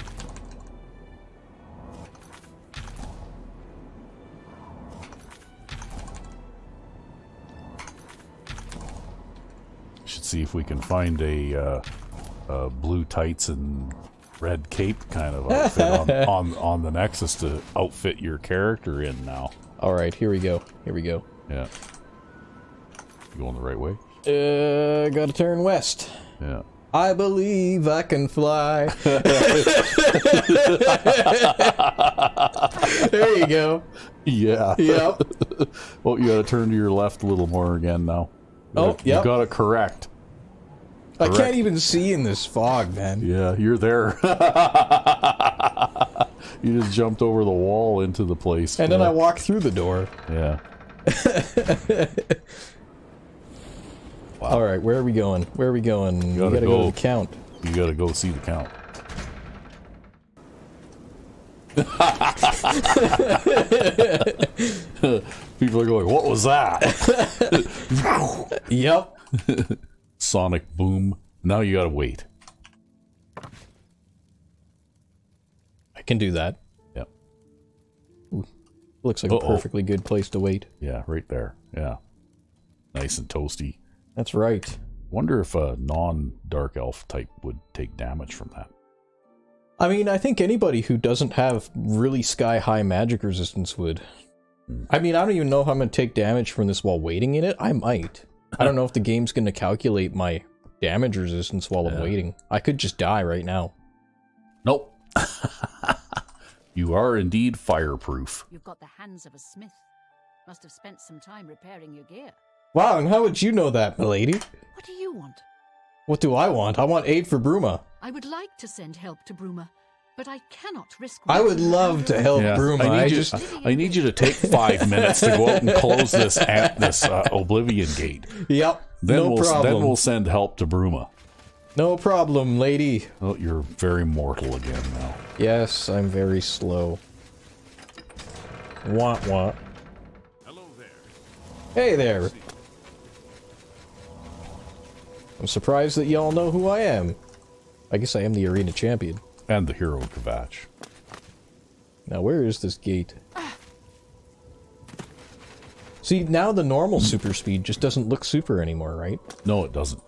B: Should see if we can find a blue tights and red cape kind of outfit on the Nexus to outfit your character in now.
A: Alright, here we go. Here we go.
B: Yeah. You going the right way?
A: Gotta turn west.
B: Yeah.
A: I believe I can fly. There you go.
B: Yeah.
A: Yep.
B: Well, you gotta turn to your left a little more again now. You got it correct.
A: I can't even see in this fog, man.
B: Yeah, you're there. You just jumped over the wall into the place.
A: And then I walked through the door.
B: Yeah. Wow.
A: Alright, where are we going? Where are we going? We gotta go to the count.
B: You gotta go see the count. People are going, what was that?
A: Yep.
B: Sonic boom. Now you gotta wait.
A: I can do that.
B: Yep.
A: Ooh, looks like a perfectly good place to wait.
B: Yeah, right there. Yeah. Nice and toasty.
A: That's right.
B: Wonder if a non-dark elf type would take damage from that.
A: I mean, I think anybody who doesn't have really sky-high magic resistance would. I mean, I don't even know if I'm going to take damage from this while waiting in it. I might. I don't know if the game's going to calculate my damage resistance while I'm waiting. I could just die right now.
B: Nope. You are indeed fireproof.
D: You've got the hands of a smith. Must have spent some time repairing your gear.
A: Wow, and how would you know that, milady?
D: What do you want?
A: What do I want? I want aid for Bruma.
D: I would like to send help to Bruma, but I cannot risk...
A: I would love to help Bruma.
B: I need you to take 5 minutes to go out and close this Oblivion gate.
A: Yep,
B: Then
A: no problem.
B: Then we'll send help to Bruma.
A: No problem, lady.
B: Oh, you're very mortal again now.
A: Yes, I'm very slow. Want.
C: Hello there.
A: Hey there. I'm surprised that y'all know who I am. I guess I am the arena champion.
B: And the hero Kavach.
A: Now, where is this gate? See, now the normal super speed just doesn't look super anymore, right?
B: No, it doesn't.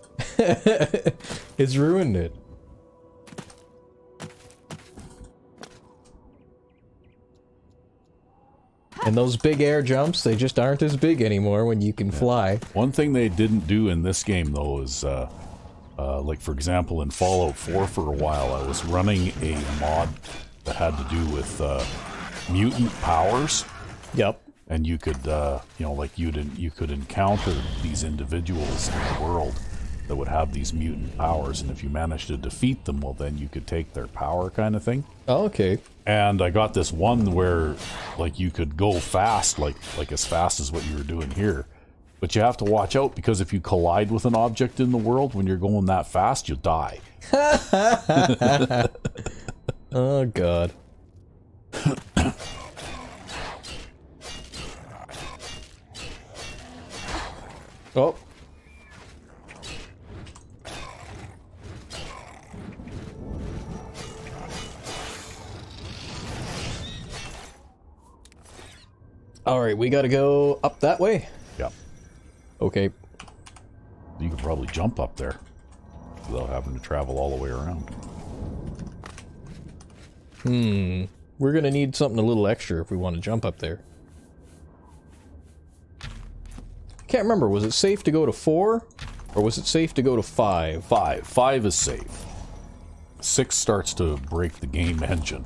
A: It's ruined it. And those big air jumps, they just aren't as big anymore when you can fly.
B: One thing they didn't do in this game, though, is, like, for example, in Fallout 4 for a while, I was running a mod that had to do with mutant powers.
A: Yep.
B: And you could, you know, like, you could encounter these individuals in the world that would have these mutant powers, and if you managed to defeat them, well, then you could take their power, kind of thing.
A: Oh, okay.
B: And I got this one where, like, you could go fast, like as fast as what you were doing here. But you have to watch out, because if you collide with an object in the world when you're going that fast, you'll die.
A: Oh, God. Oh. Alright, we gotta go up that way?
B: Yeah.
A: Okay.
B: You could probably jump up there without having to travel all the way around.
A: We're gonna need something a little extra if we want to jump up there. Can't remember, was it safe to go to 4? Or was it safe to go to 5?
B: 5. 5 is safe. 6 starts to break the game engine.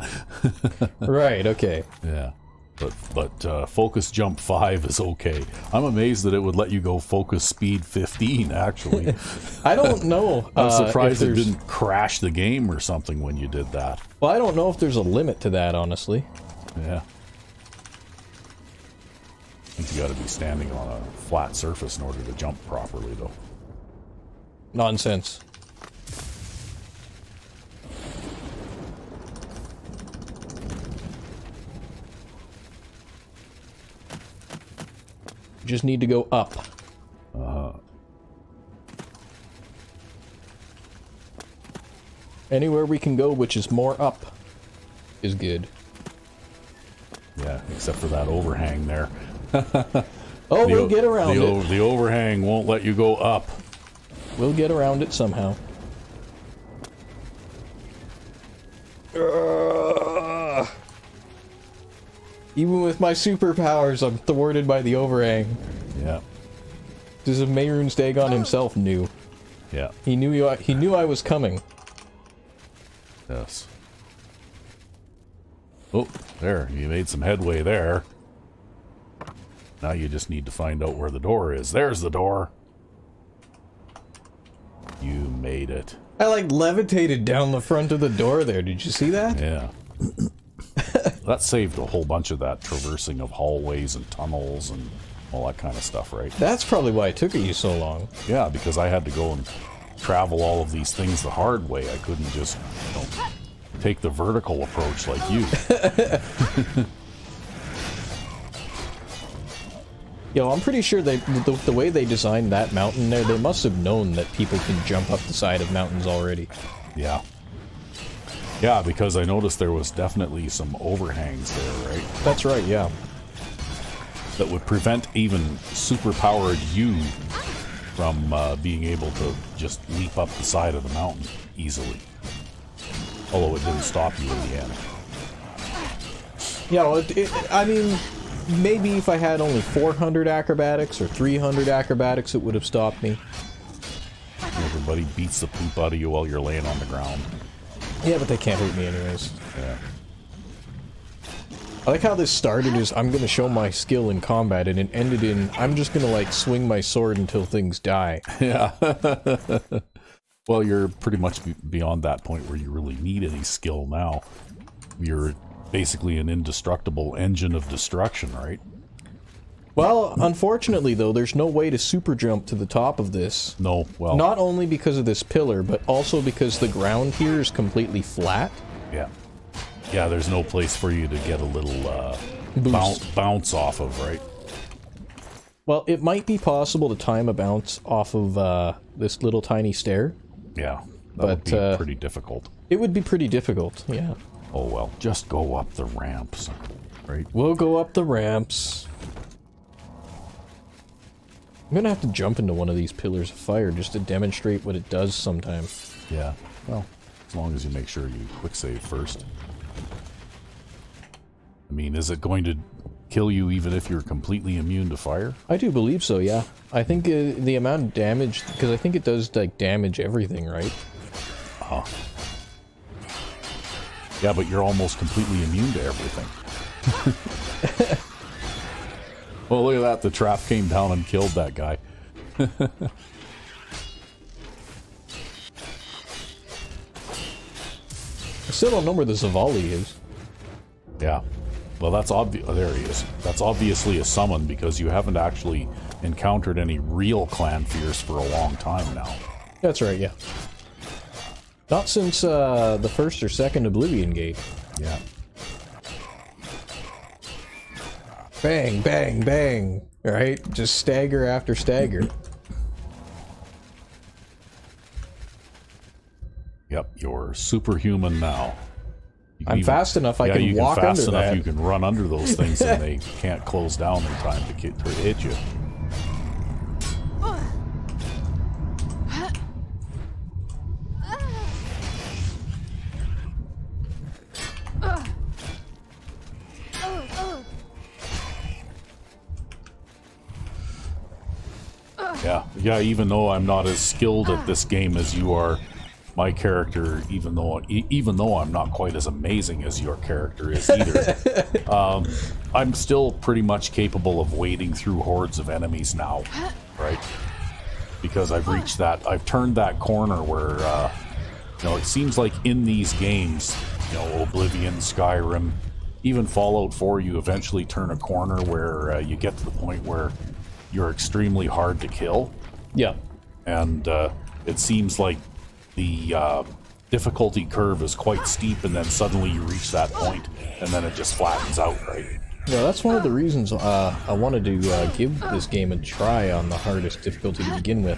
A: Right, okay.
B: Yeah. But focus jump 5 is okay. I'm amazed that it would let you go focus speed 15, actually.
A: I don't know.
B: I'm surprised it didn't crash the game or something when you did that.
A: Well, I don't know if there's a limit to that, honestly.
B: Yeah. I think you gotta be standing on a flat surface in order to jump properly, though.
A: Nonsense. Just need to go up. Anywhere we can go which is more up is good.
B: Yeah, except for that overhang there.
A: Oh, we'll get around it.
B: The overhang won't let you go up.
A: We'll get around it somehow. Even with my superpowers, I'm thwarted by the overhang.
B: Yeah.
A: This is Mehrunes Dagon himself knew.
B: Yeah.
A: He knew I was coming.
B: Yes. Oh, there. You made some headway there. Now you just need to find out where the door is. There's the door. You made it.
A: I, like, levitated down the front of the door there. Did you see that?
B: Yeah. That saved a whole bunch of that traversing of hallways and tunnels and all that kind of stuff, right?
A: That's probably why it took you so long.
B: Yeah, because I had to go and travel all of these things the hard way. I couldn't just, you know, take the vertical approach like you.
A: Yo, I'm pretty sure the way they designed that mountain there, they must have known that people can jump up the side of mountains already.
B: Yeah. Yeah, because I noticed there was definitely some overhangs there, right?
A: That's right, yeah.
B: That would prevent even superpowered you from being able to just leap up the side of the mountain easily. Although it didn't stop you in the end.
A: Yeah, well, I mean, maybe if I had only 400 acrobatics or 300 acrobatics, it would have stopped me.
B: Everybody beats the poop out of you while you're laying on the ground.
A: Yeah, but they can't hurt me anyways.
B: Yeah.
A: I like how this started as I'm gonna show my skill in combat, and it ended in I'm just gonna, like, swing my sword until things die.
B: Yeah. Well, you're pretty much beyond that point where you really need any skill now. You're basically an indestructible engine of destruction, right?
A: Well, unfortunately, though, there's no way to super jump to the top of this.
B: No, well...
A: Not only because of this pillar, but also because the ground here is completely flat.
B: Yeah. Yeah, there's no place for you to get a little bounce off of, right?
A: Well, it might be possible to time a bounce off of this little tiny stair.
B: Yeah, that would be pretty difficult.
A: It would be pretty difficult, yeah.
B: Oh well, just go up the ramps, right?
A: We'll go up the ramps. I'm gonna have to jump into one of these pillars of fire just to demonstrate what it does sometime.
B: Yeah, well, as long as you make sure you quick save first. I mean, is it going to kill you even if you're completely immune to fire?
A: I do believe so, yeah. I think the amount of damage, because I think it does, like, damage everything, right?
B: Yeah, but you're almost completely immune to everything. Well, look at that. The trap came down and killed that guy.
A: I still don't know where the Zavali is.
B: Yeah. Well, that's obvious. There he is. That's obviously a summon because you haven't actually encountered any real clan fears for a long time now.
A: That's right, yeah. Not since the first or second Oblivion gate.
B: Yeah.
A: Bang, bang, bang. Right? Just stagger after stagger.
B: Yep, you're superhuman now.
A: I'm fast enough I can walk under
B: fast enough
A: that.
B: you can run under those things and they can't close down in time to hit you. Yeah, even though I'm not as skilled at this game as you are, my character, even though I'm not quite as amazing as your character is either, I'm still pretty much capable of wading through hordes of enemies now, right? Because I've turned that corner where, you know, it seems like in these games, you know, Oblivion, Skyrim, even Fallout 4, you eventually turn a corner where you get to the point where you're extremely hard to kill.
A: Yeah.
B: And it seems like the difficulty curve is quite steep, and then suddenly you reach that point, and then it just flattens out, right?
A: Yeah, that's one of the reasons I wanted to give this game a try on the hardest difficulty to begin with.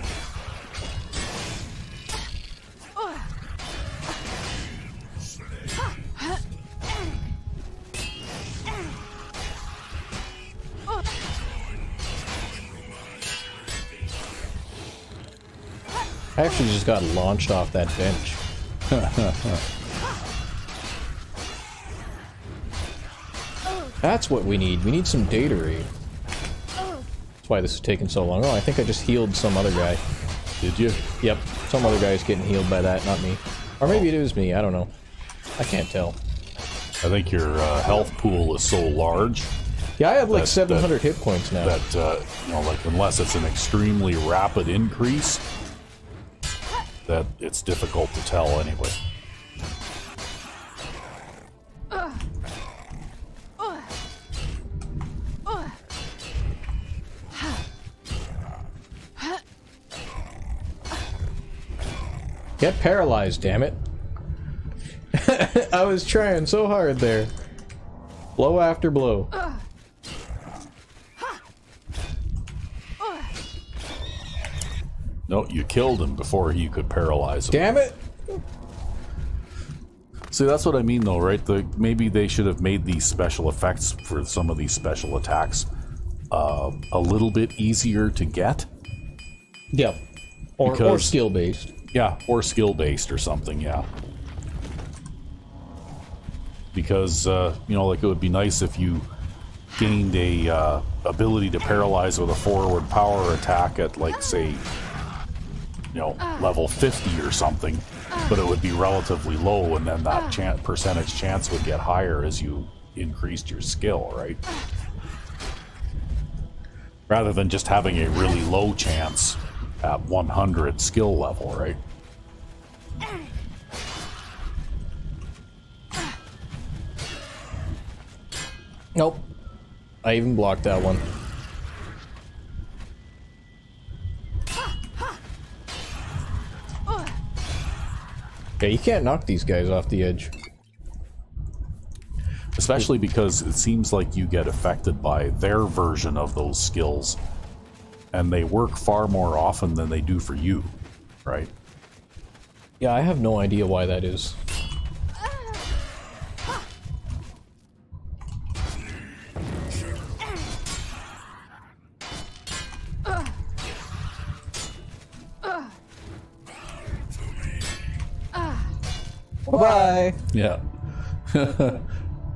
A: I actually just got launched off that bench. That's what we need. We need some data read. That's why this is taking so long. Oh, I think I just healed some other guy.
B: Did you?
A: Yep. Some other guy's getting healed by that, not me. Or maybe it is me. I don't know. I can't tell.
B: I think your health pool is so large.
A: Yeah, I have like 700 hit points now.
B: That, you know, like, unless it's an extremely rapid increase, that it's difficult to tell anyway.
A: Get paralyzed, damn it. I was trying so hard there. Blow after blow.
B: No, you killed him before you could paralyze him.
A: Damn it!
B: See, that's what I mean, though, right? Maybe they should have made these special effects for some of these special attacks a little bit easier to get.
A: Yep. Or skill-based.
B: Yeah, or skill-based or something, yeah. Because, you know, like, it would be nice if you gained a ability to paralyze with a forward power attack at, like, say, you know, level 50 or something, but it would be relatively low, and then that percentage chance would get higher as you increased your skill, right? Rather than just having a really low chance at 100 skill level, right?
A: Nope. I even blocked that one. Yeah, you can't knock these guys off the edge.
B: Especially because it seems like you get affected by their version of those skills, and they work far more often than they do for you, right?
A: Yeah, I have no idea why that is. Bye-bye.
B: Yeah.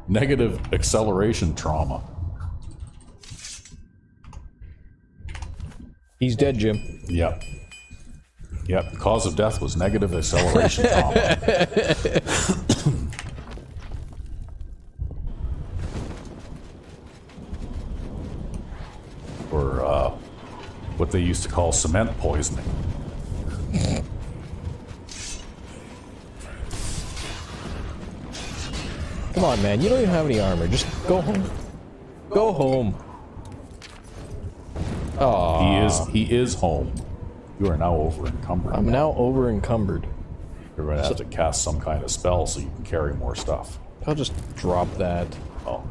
B: Negative acceleration trauma.
A: He's dead, Jim.
B: Yep. Yep. The cause of death was negative acceleration trauma. Or what they used to call cement poisoning.
A: Come on, man. You don't even have any armor. Just go home. Go home. Aww.
B: He is home. You are now over encumbered.
A: I'm now over encumbered.
B: You're going to have to cast some kind of spell so you can carry more stuff.
A: I'll just drop that.
B: Oh.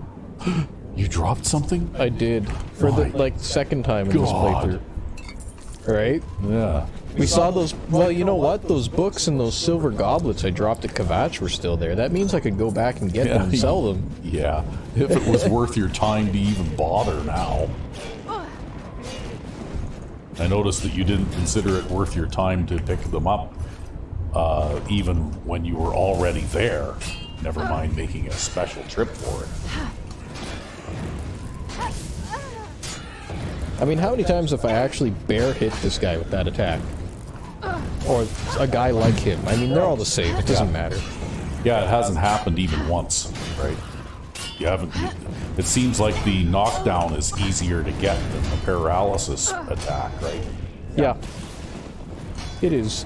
B: You dropped something?
A: I did. For the, like, second time in this playthrough. Right?
B: Yeah.
A: We saw those, well, you know what? Those books and those silver goblets I dropped at Kvatch were still there. That means I could go back and get them and sell them.
B: Yeah. If it was worth your time to even bother now. I noticed that you didn't consider it worth your time to pick them up, even when you were already there. Never mind making a special trip for it.
A: I mean, how many times have I actually bare hit this guy with that attack? Or a guy like him? I mean, they're all the same. It doesn't matter.
B: Yeah, it hasn't happened even once, right? You haven't. It seems like the knockdown is easier to get than the paralysis attack, right?
A: Yeah. It is.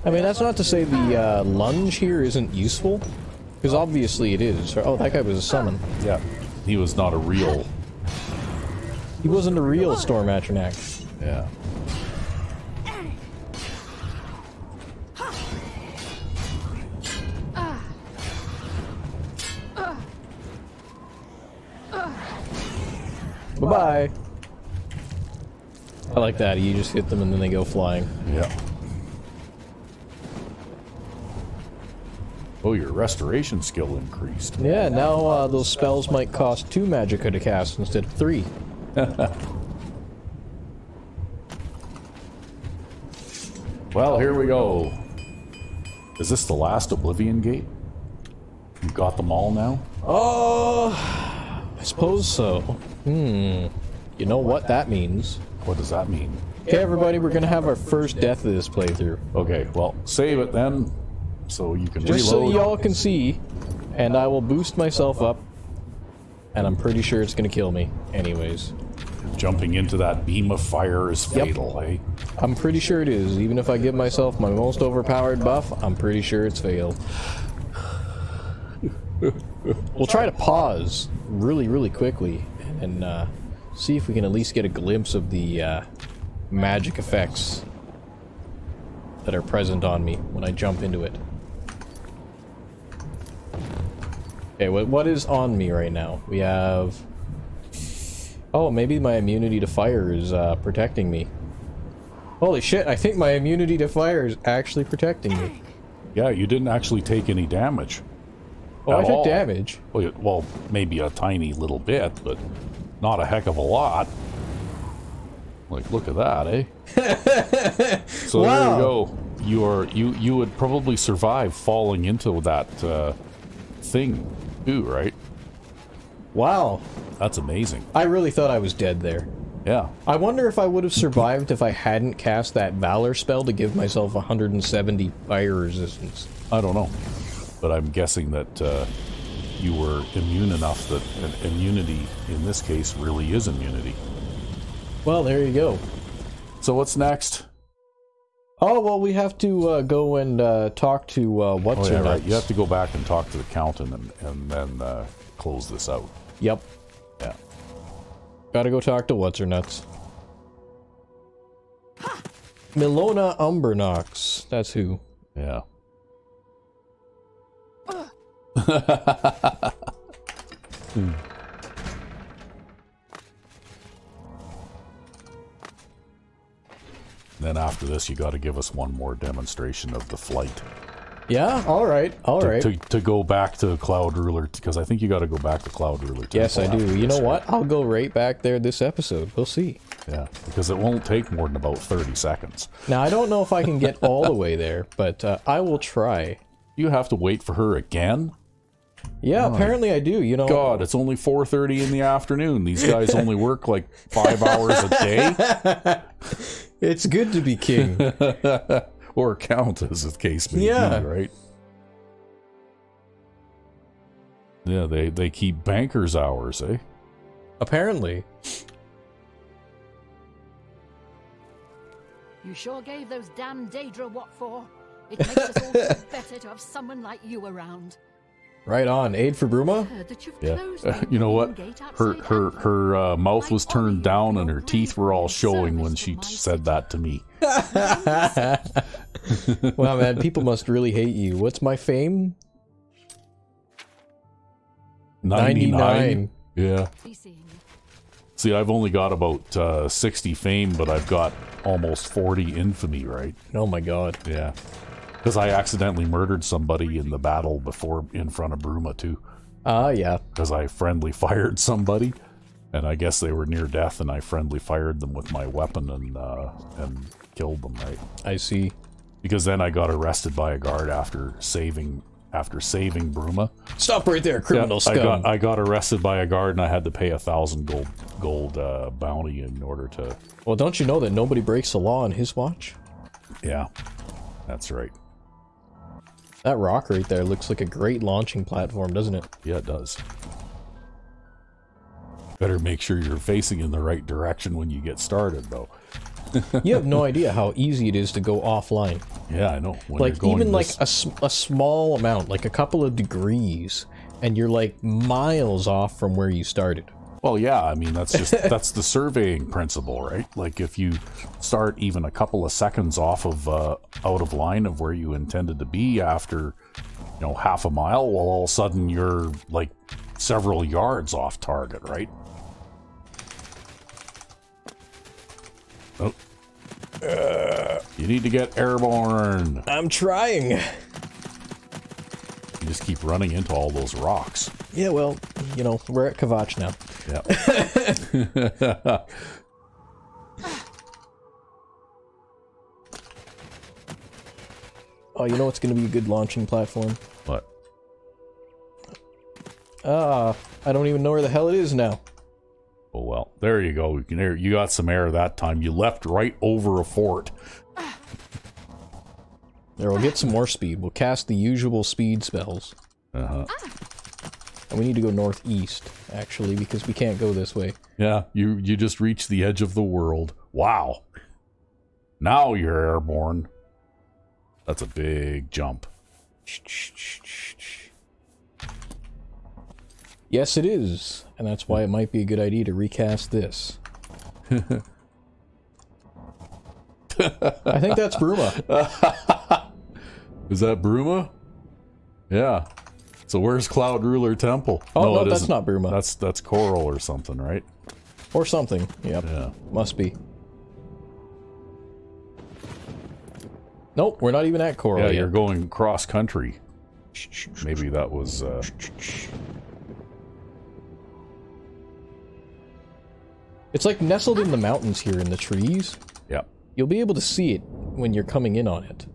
A: I mean, that's not to say the lunge here isn't useful, because obviously it is. Oh, that guy was a summon.
B: Yeah. He was not a real...
A: He wasn't a real Storm Atronach.
B: Yeah.
A: Bye-bye. I like that. You just hit them and then they go flying.
B: Yeah. Oh, your restoration skill increased.
A: Yeah, now those spells might cost 2 magicka to cast instead of 3.
B: Well, here we go. Is this the last Oblivion gate? You got them all now?
A: Oh, I suppose so. You know what that means.
B: What does that mean?
A: Okay, everybody, we're gonna have our first death of this playthrough.
B: Okay, well, save it then, so you can
A: Just
B: reload.
A: so y'all can see, and I will boost myself up, and I'm pretty sure it's gonna kill me anyways.
B: Jumping into that beam of fire is fatal, eh?
A: I'm pretty sure it is. Even if I give myself my most overpowered buff, I'm pretty sure it's fail. We'll try to pause really, really quickly and see if we can at least get a glimpse of the magic effects that are present on me when I jump into it. Okay, what is on me right now? We have... Oh, maybe my immunity to fire is protecting me. Holy shit, I think my immunity to fire is actually protecting me.
B: Yeah, you didn't actually take any damage.
A: Oh, I took damage.
B: Well, maybe a tiny little bit, but not a heck of a lot. Like, look at that, eh? So
A: wow.
B: There you go. You would probably survive falling into that thing too, right?
A: Wow.
B: That's amazing.
A: I really thought I was dead there.
B: Yeah.
A: I wonder if I would have survived if I hadn't cast that Valor spell to give myself 170 fire resistance.
B: I don't know. But I'm guessing that you were immune enough that immunity, in this case, really is immunity.
A: Well, there you go.
B: So what's next?
A: Oh, well, we have to go and talk to what's her
B: right. You have to go back and talk to the accountant and then close this out.
A: Yep.
B: Yeah.
A: Gotta go talk to what's her nuts. Milona Umbernox. That's who.
B: Yeah. Then after this, you got to give us one more demonstration of the flight.
A: Yeah? Alright, alright.
B: To go back to Cloud Ruler, because I think you got to go back to Cloud Ruler.
A: Yes, I do. You know what? I'll go right back there this episode. We'll see.
B: Yeah, because it won't take more than about 30 seconds.
A: Now, I don't know if I can get all the way there, but I will try.
B: You have to wait for her again?
A: Yeah, apparently I do, you know.
B: God, it's only 4:30 in the afternoon. These guys only work like 5 hours a day.
A: It's good to be king.
B: Or count, as the case may be, right? Yeah, they keep bankers' hours, eh?
A: Apparently.
D: You sure gave those damn Daedra what for? It makes us all feel better to have someone like you around.
A: Right on. Aid for Bruma?
B: Yeah. You know what? Her mouth was turned down and her teeth were all showing when she said that to me.
A: Wow, man, people must really hate you. What's my fame? 99.
B: Yeah. See, I've only got about 60 fame, but I've got almost 40 infamy, right?
A: Oh my god.
B: Yeah. Because I accidentally murdered somebody in the battle before in front of Bruma, too.
A: Yeah.
B: Because I friendly fired somebody, and I guess they were near death, and I friendly fired them with my weapon and killed them, right?
A: I see.
B: Because then I got arrested by a guard after saving Bruma.
A: Stop right there, criminal scum.
B: I got arrested by a guard, and I had to pay 1,000 gold bounty in order to...
A: Well, don't you know that nobody breaks the law on his watch?
B: Yeah, that's right.
A: That rock right there looks like a great launching platform, doesn't it?
B: Yeah, it does. Better make sure you're facing in the right direction when you get started, though.
A: You have no idea how easy it is to go offline.
B: Yeah, I know. When
A: like,
B: you're going
A: even like a small amount, like a couple of degrees, and you're like miles off from where you started.
B: Well, yeah, I mean, that's just, that's the surveying principle, right? Like, if you start even a couple of seconds off of, out of line of where you intended to be after, you know, half a mile, well, all of a sudden you're, like, several yards off target, right? Oh. You need to get airborne.
A: I'm trying.
B: You just keep running into all those rocks.
A: Yeah, well, you know, we're at Kvatch now.
B: Yeah.
A: Oh, you know what's going to be a good launching platform?
B: What?
A: I don't even know where the hell it is now.
B: Oh, well, there you go. You got some air that time. You left right over a fort.
A: There, we'll get some more speed. We'll cast the usual speed spells.
B: Uh-huh.
A: And we need to go northeast, actually, because we can't go this way.
B: Yeah, you just reached the edge of the world. Wow. Now you're airborne. That's a big jump.
A: Yes, it is. And that's why it might be a good idea to recast this. I think that's Bruma.
B: Is that Bruma? Yeah. So where's Cloud Ruler Temple?
A: Oh, no, that's not Bruma.
B: That's Coral or something, right?
A: Or something. Yep.
B: Yeah.
A: Must be. Nope, we're not even at Coral
B: Yeah,
A: yet.
B: you're going cross country. Maybe that was...
A: It's like nestled in the mountains here in the trees.
B: Yeah.
A: You'll be able to see it when you're coming in on it.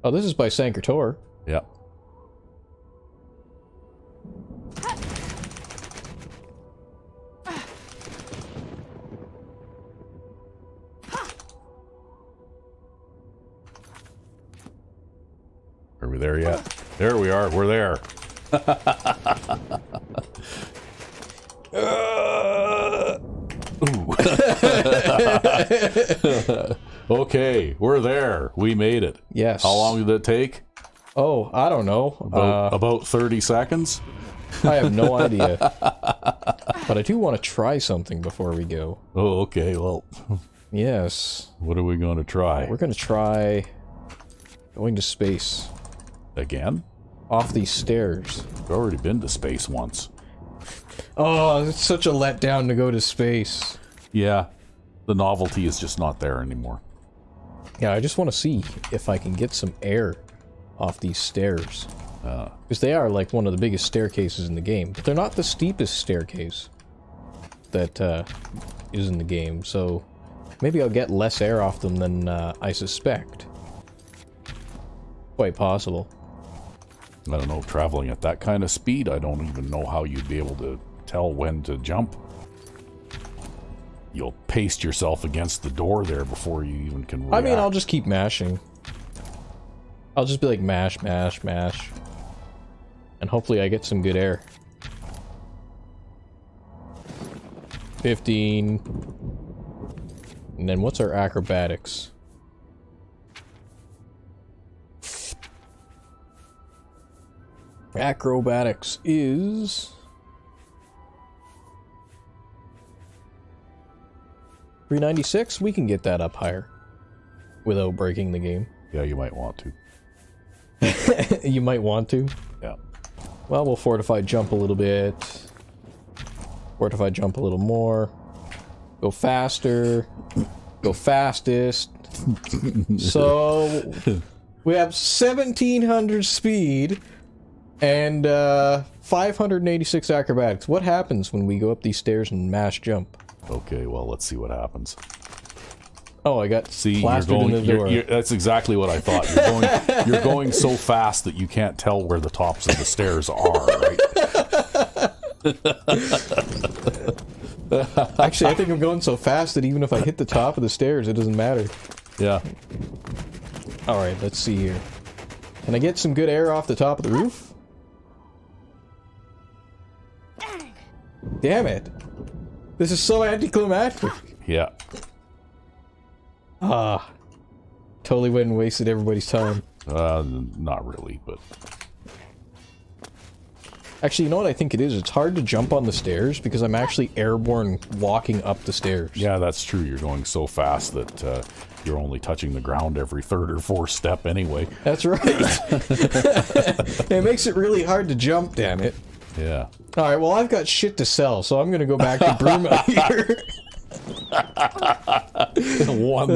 A: Oh, this is by Sankertor.
B: Yeah. Are we there yet? There we are. We're there. Okay, we're there. We made it.
A: Yes.
B: How long did it take?
A: Oh, I don't know.
B: About 30 seconds?
A: I have no idea. But I do want to try something before we go.
B: Oh, okay, well...
A: Yes.
B: What are we going to try?
A: We're going to try going to space.
B: Again?
A: Off these stairs.
B: We've already been to space once.
A: Oh, it's such a letdown to go to space.
B: Yeah. The novelty is just not there anymore.
A: Yeah, I just want to see if I can get some air off these stairs. Because they are like one of the biggest staircases in the game. But they're not the steepest staircase that is in the game, so maybe I'll get less air off them than I suspect. Quite possible.
B: I don't know, traveling at that kind of speed, I don't even know how you'd be able to tell when to jump. You'll paste yourself against the door there before you even can react.
A: I mean, I'll just keep mashing. I'll just be like mash, mash, mash. And hopefully I get some good air. 15. And then what's our acrobatics? Acrobatics is... 396? We can get that up higher. Without breaking the game.
B: Yeah, you might want to.
A: You might want to?
B: Yeah.
A: Well, we'll fortify jump a little bit. Fortify jump a little more. Go faster. Go fastest. So... we have 1700 speed. And, 586 acrobatics. What happens when we go up these stairs and mash jump?
B: Okay, well, let's see what happens.
A: Oh, I got plastered
B: you're going,
A: in the door.
B: That's exactly what I thought. You're going so fast that you can't tell where the tops of the stairs are, right?
A: Actually, I think I'm going so fast that even if I hit the top of the stairs, it doesn't matter.
B: Yeah.
A: Alright, let's see here. Can I get some good air off the top of the roof? Damn it! This is so anticlimactic.
B: Yeah.
A: Ah. Totally went and wasted everybody's time.
B: Not really, but...
A: Actually, you know what I think it is? It's hard to jump on the stairs because I'm actually airborne walking up the stairs.
B: Yeah, that's true. You're going so fast that you're only touching the ground every third or fourth step anyway. That's
A: right. It makes it really hard to jump, damn it.
B: Yeah.
A: Alright, well, I've got shit to sell, so I'm gonna go back to Bruma here.
B: One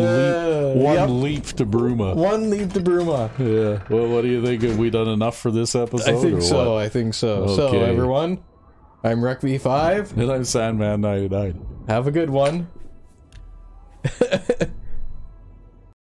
B: leap to Bruma.
A: One leap to Bruma.
B: Yeah. Well, what do you think? Have we done enough for this episode?
A: I think so. I think so.
B: Okay.
A: So, everyone, I'm Recv5.
B: And I'm Sandman099.
A: Have a good one.